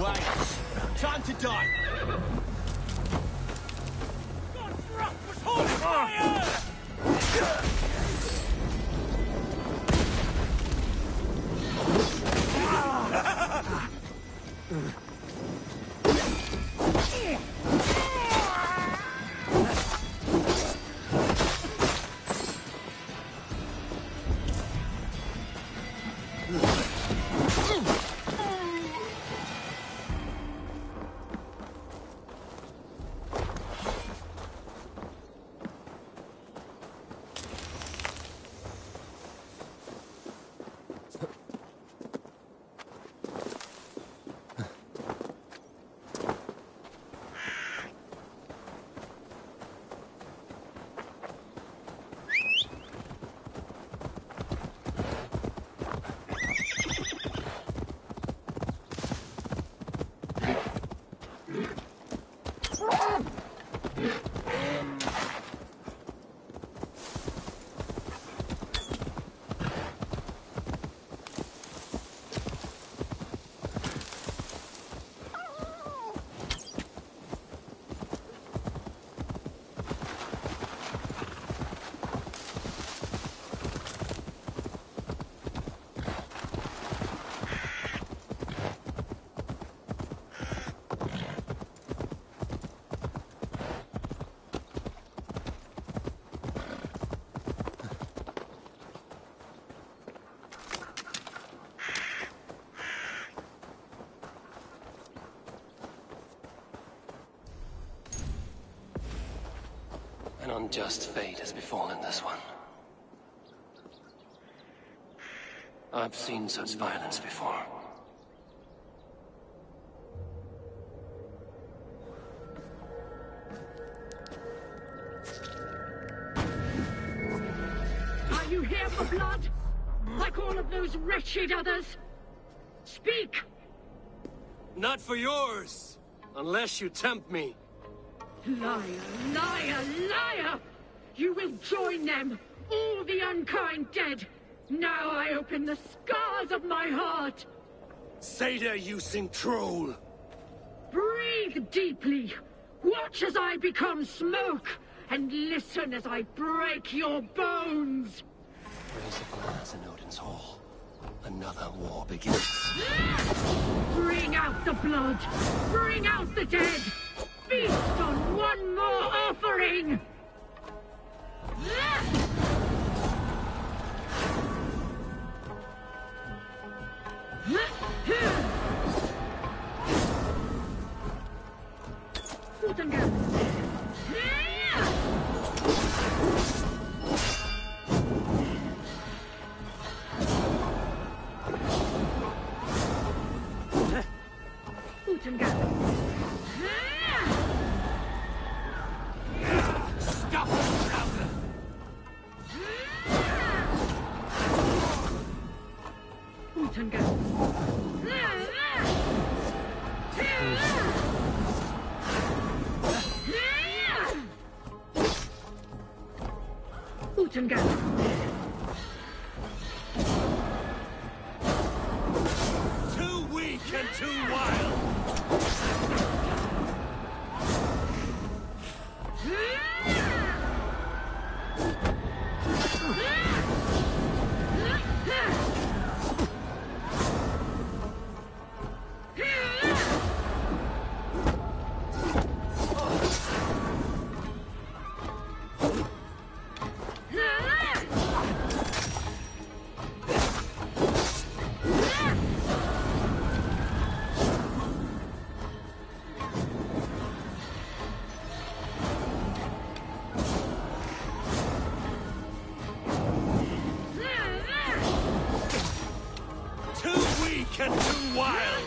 Wait! Time to die! An unjust fate has befallen this one. I've seen such violence before. Are you here for blood? Like all of those wretched others? Speak! Not for yours! Unless you tempt me. Liar, liar, liar! You will join them, all the unkind dead! Now I open the scars of my heart! Seder, you troll! Breathe deeply! Watch as I become smoke! And listen as I break your bones! Raise the glass in Odin's Hall. Another war begins. Bring out the blood! Bring out the dead! Feast on one more offering! Too weak and too wild! And too wild!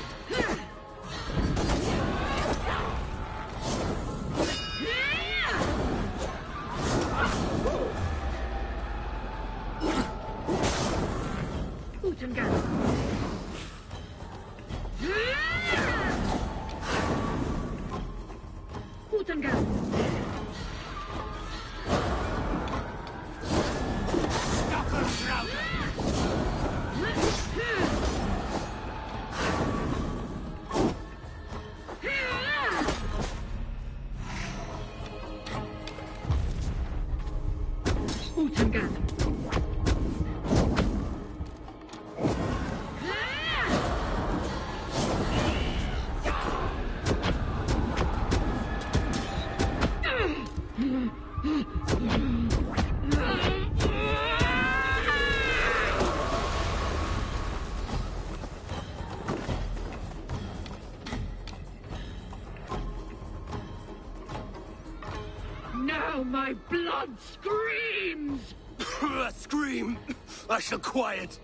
my blood screams! Scream! I shall quiet.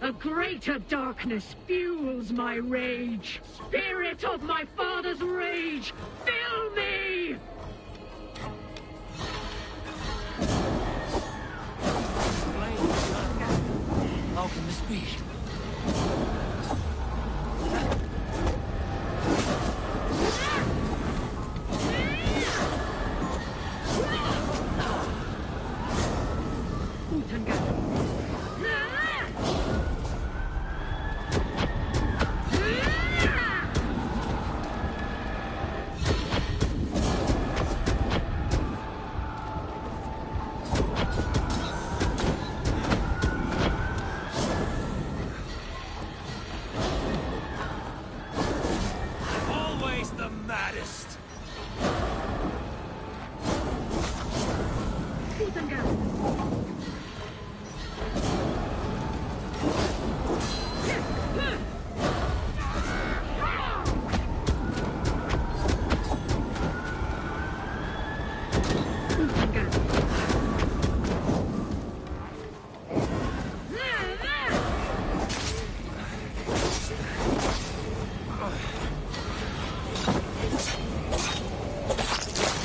A greater darkness fuels my rage. Spirit of my father's rage, fill me! How can this be? Always the maddest.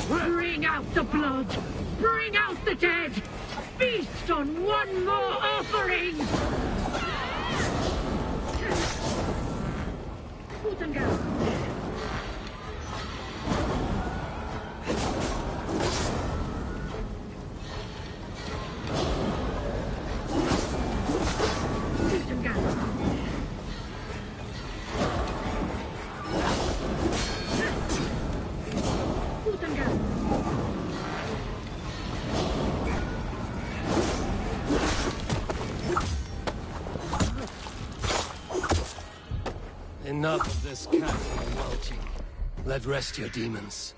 Bring out the blood! Bring out the dead! Feast on one more offering! Enough of this cackling and welching. Let rest your demons.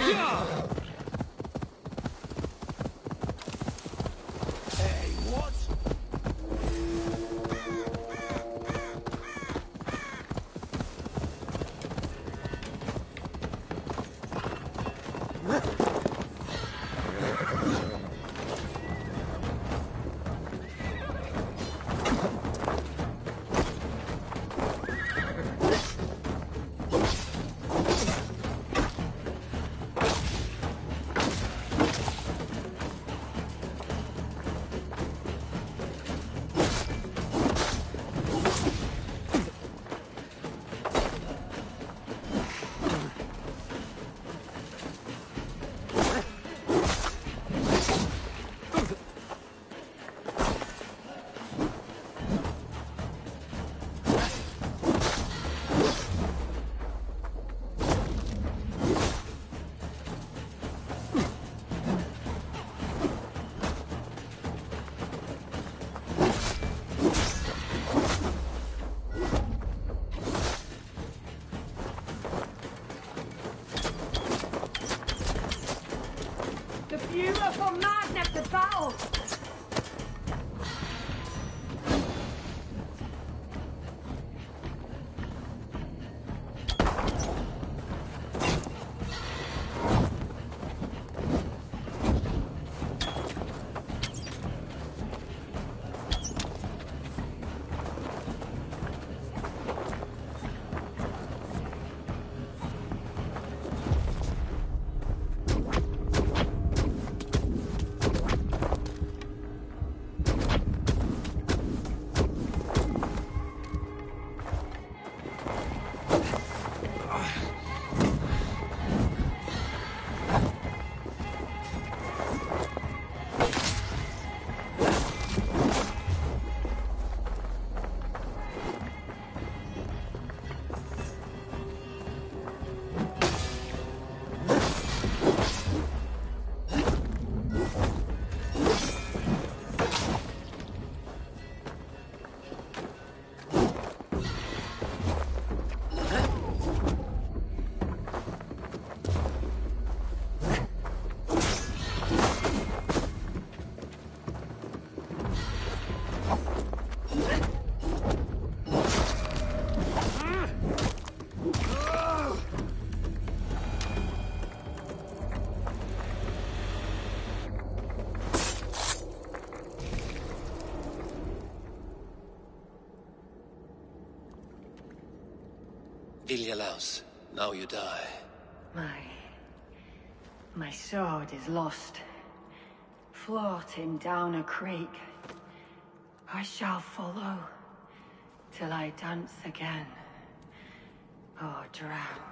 Hey, what? The beautiful madness of battle! Ilyalaus, now you die. My sword is lost. Floating down a creek. I shall follow till I dance again or drown.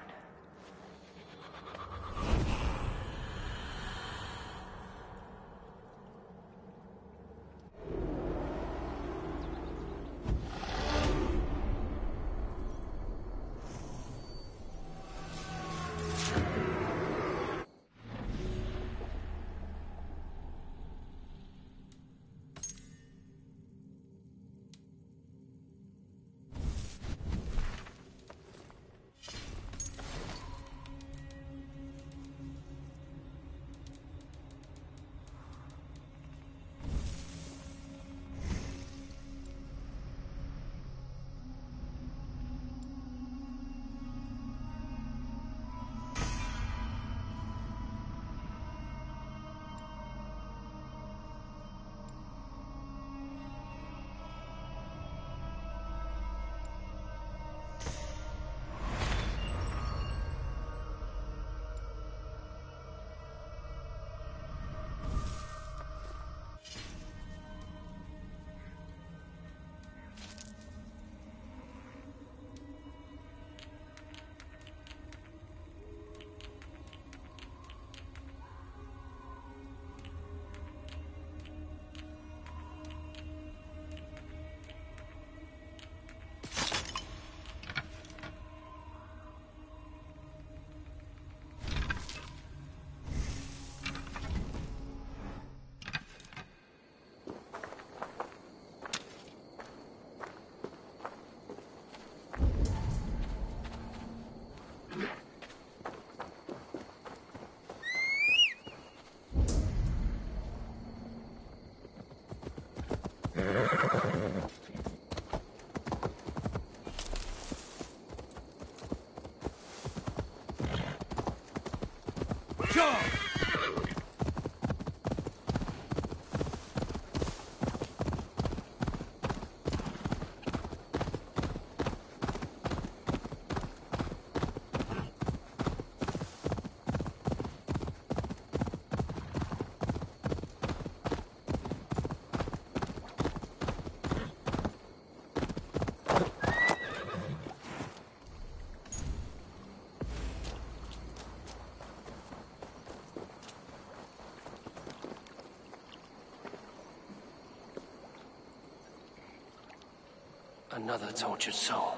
Another tortured soul.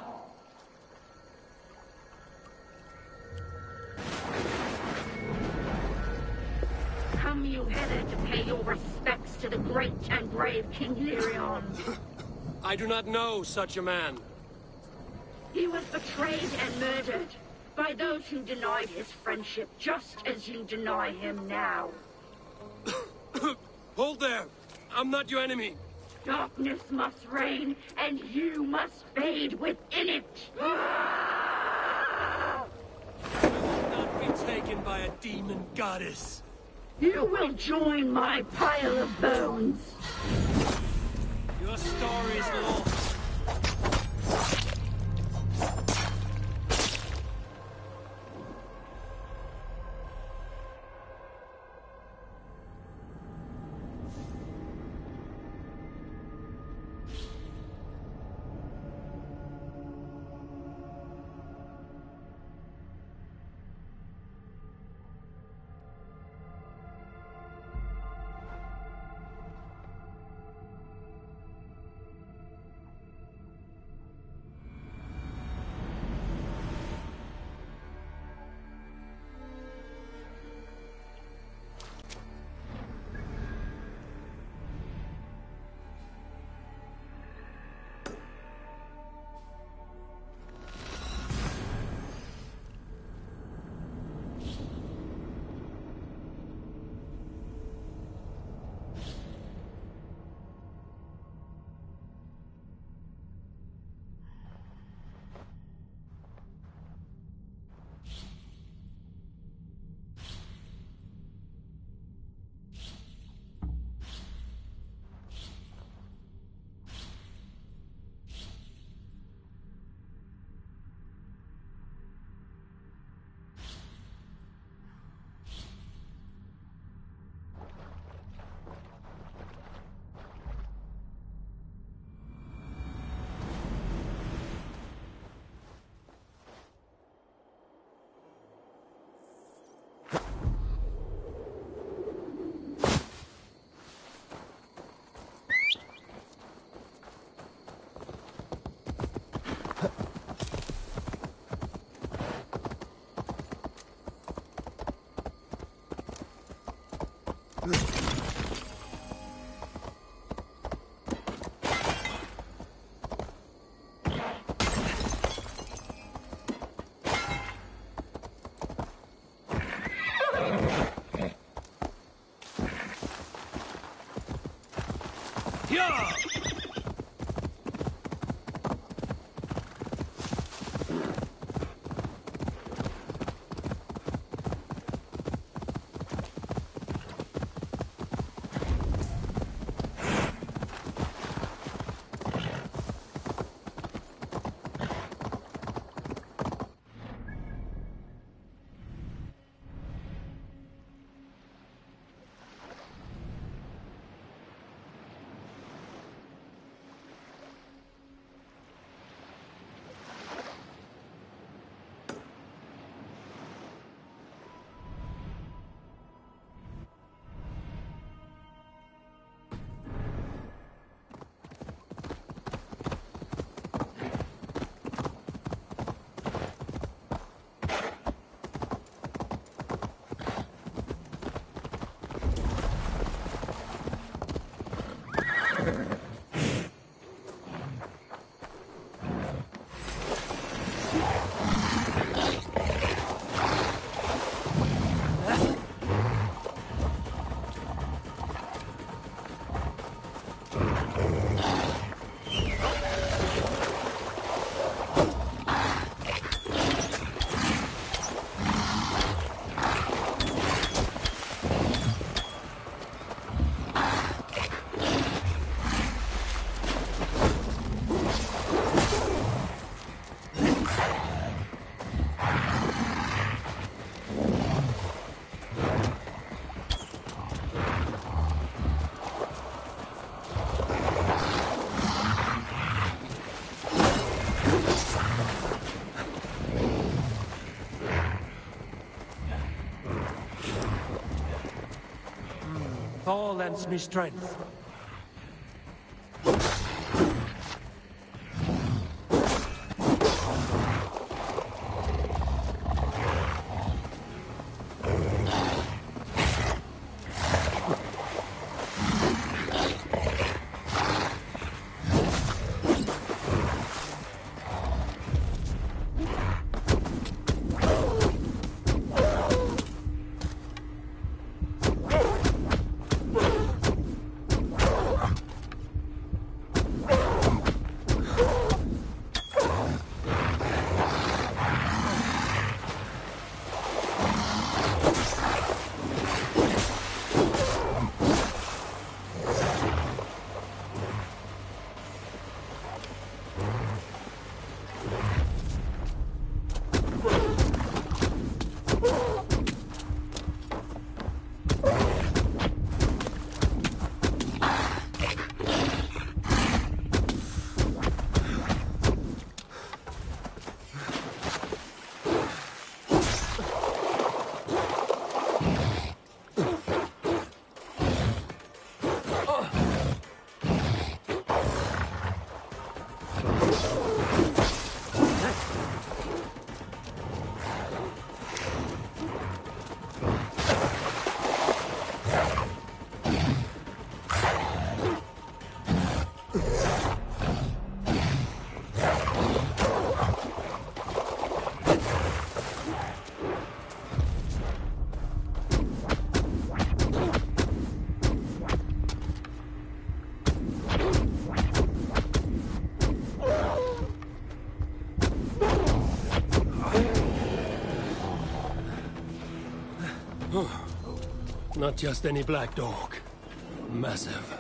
Come you hither to pay your respects to the great and brave King Lyrion. I do not know such a man. He was betrayed and murdered by those who denied his friendship, just as you deny him now. Hold there! I'm not your enemy! Darkness must reign, and you must fade within it! I will not be taken by a demon goddess. You will join my pile of bones. Your story is lost. Thor lends me strength. Not just any black dog. Massive.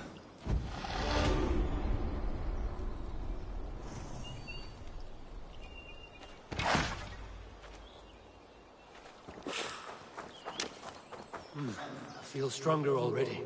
I feel stronger already.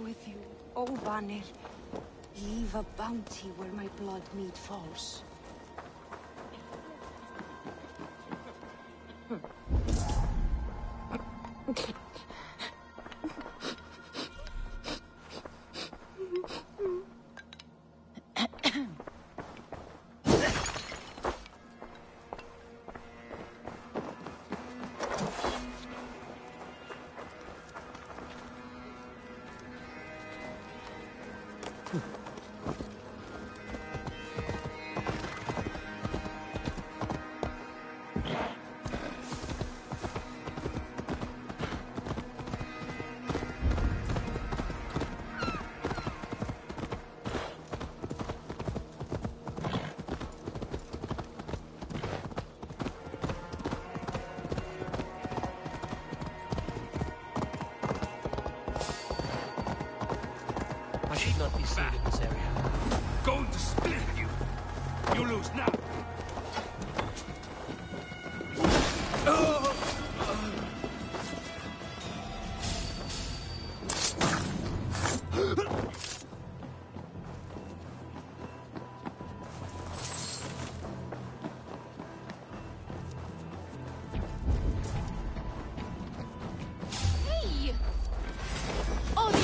with you, O Vanir. Leave a bounty where my blood mead falls. I should not be seen in this area. Going to split you. You lose now. Hey! Oh, the...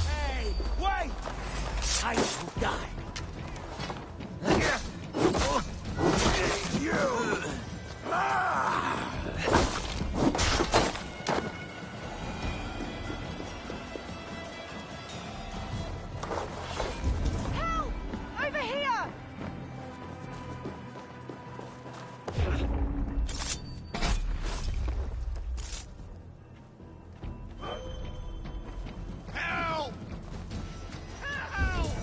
Hey, wait! I will die. You! Help! Over here! Help! Help!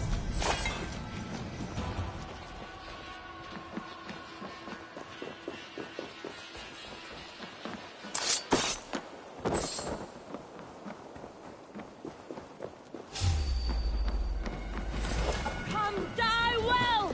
Come die well!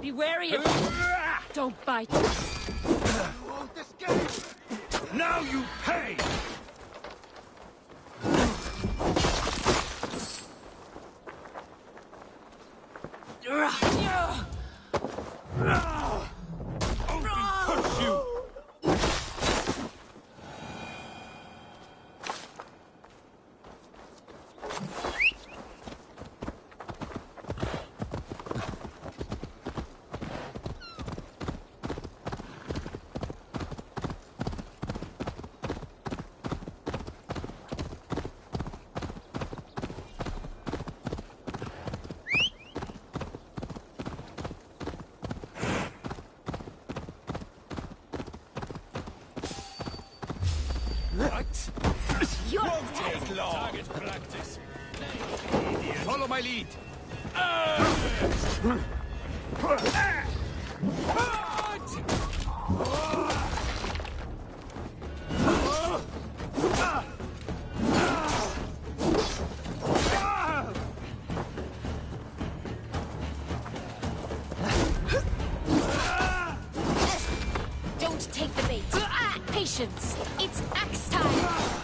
Be wary of... Don't bite. Won't escape! Now you pay! Push you! claw. Target practice. Follow my lead. Don't take the bait. Patience. It's axe time.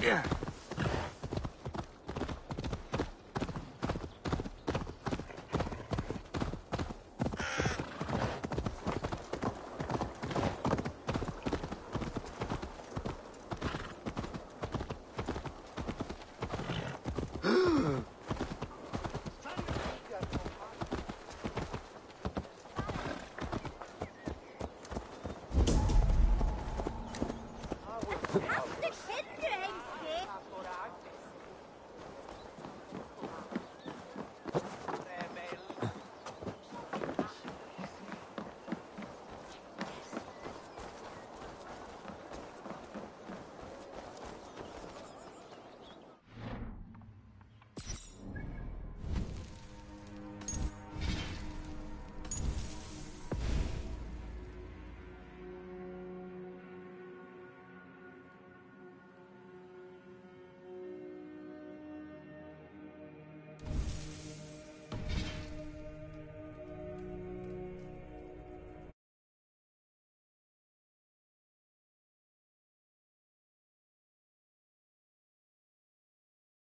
Yeah.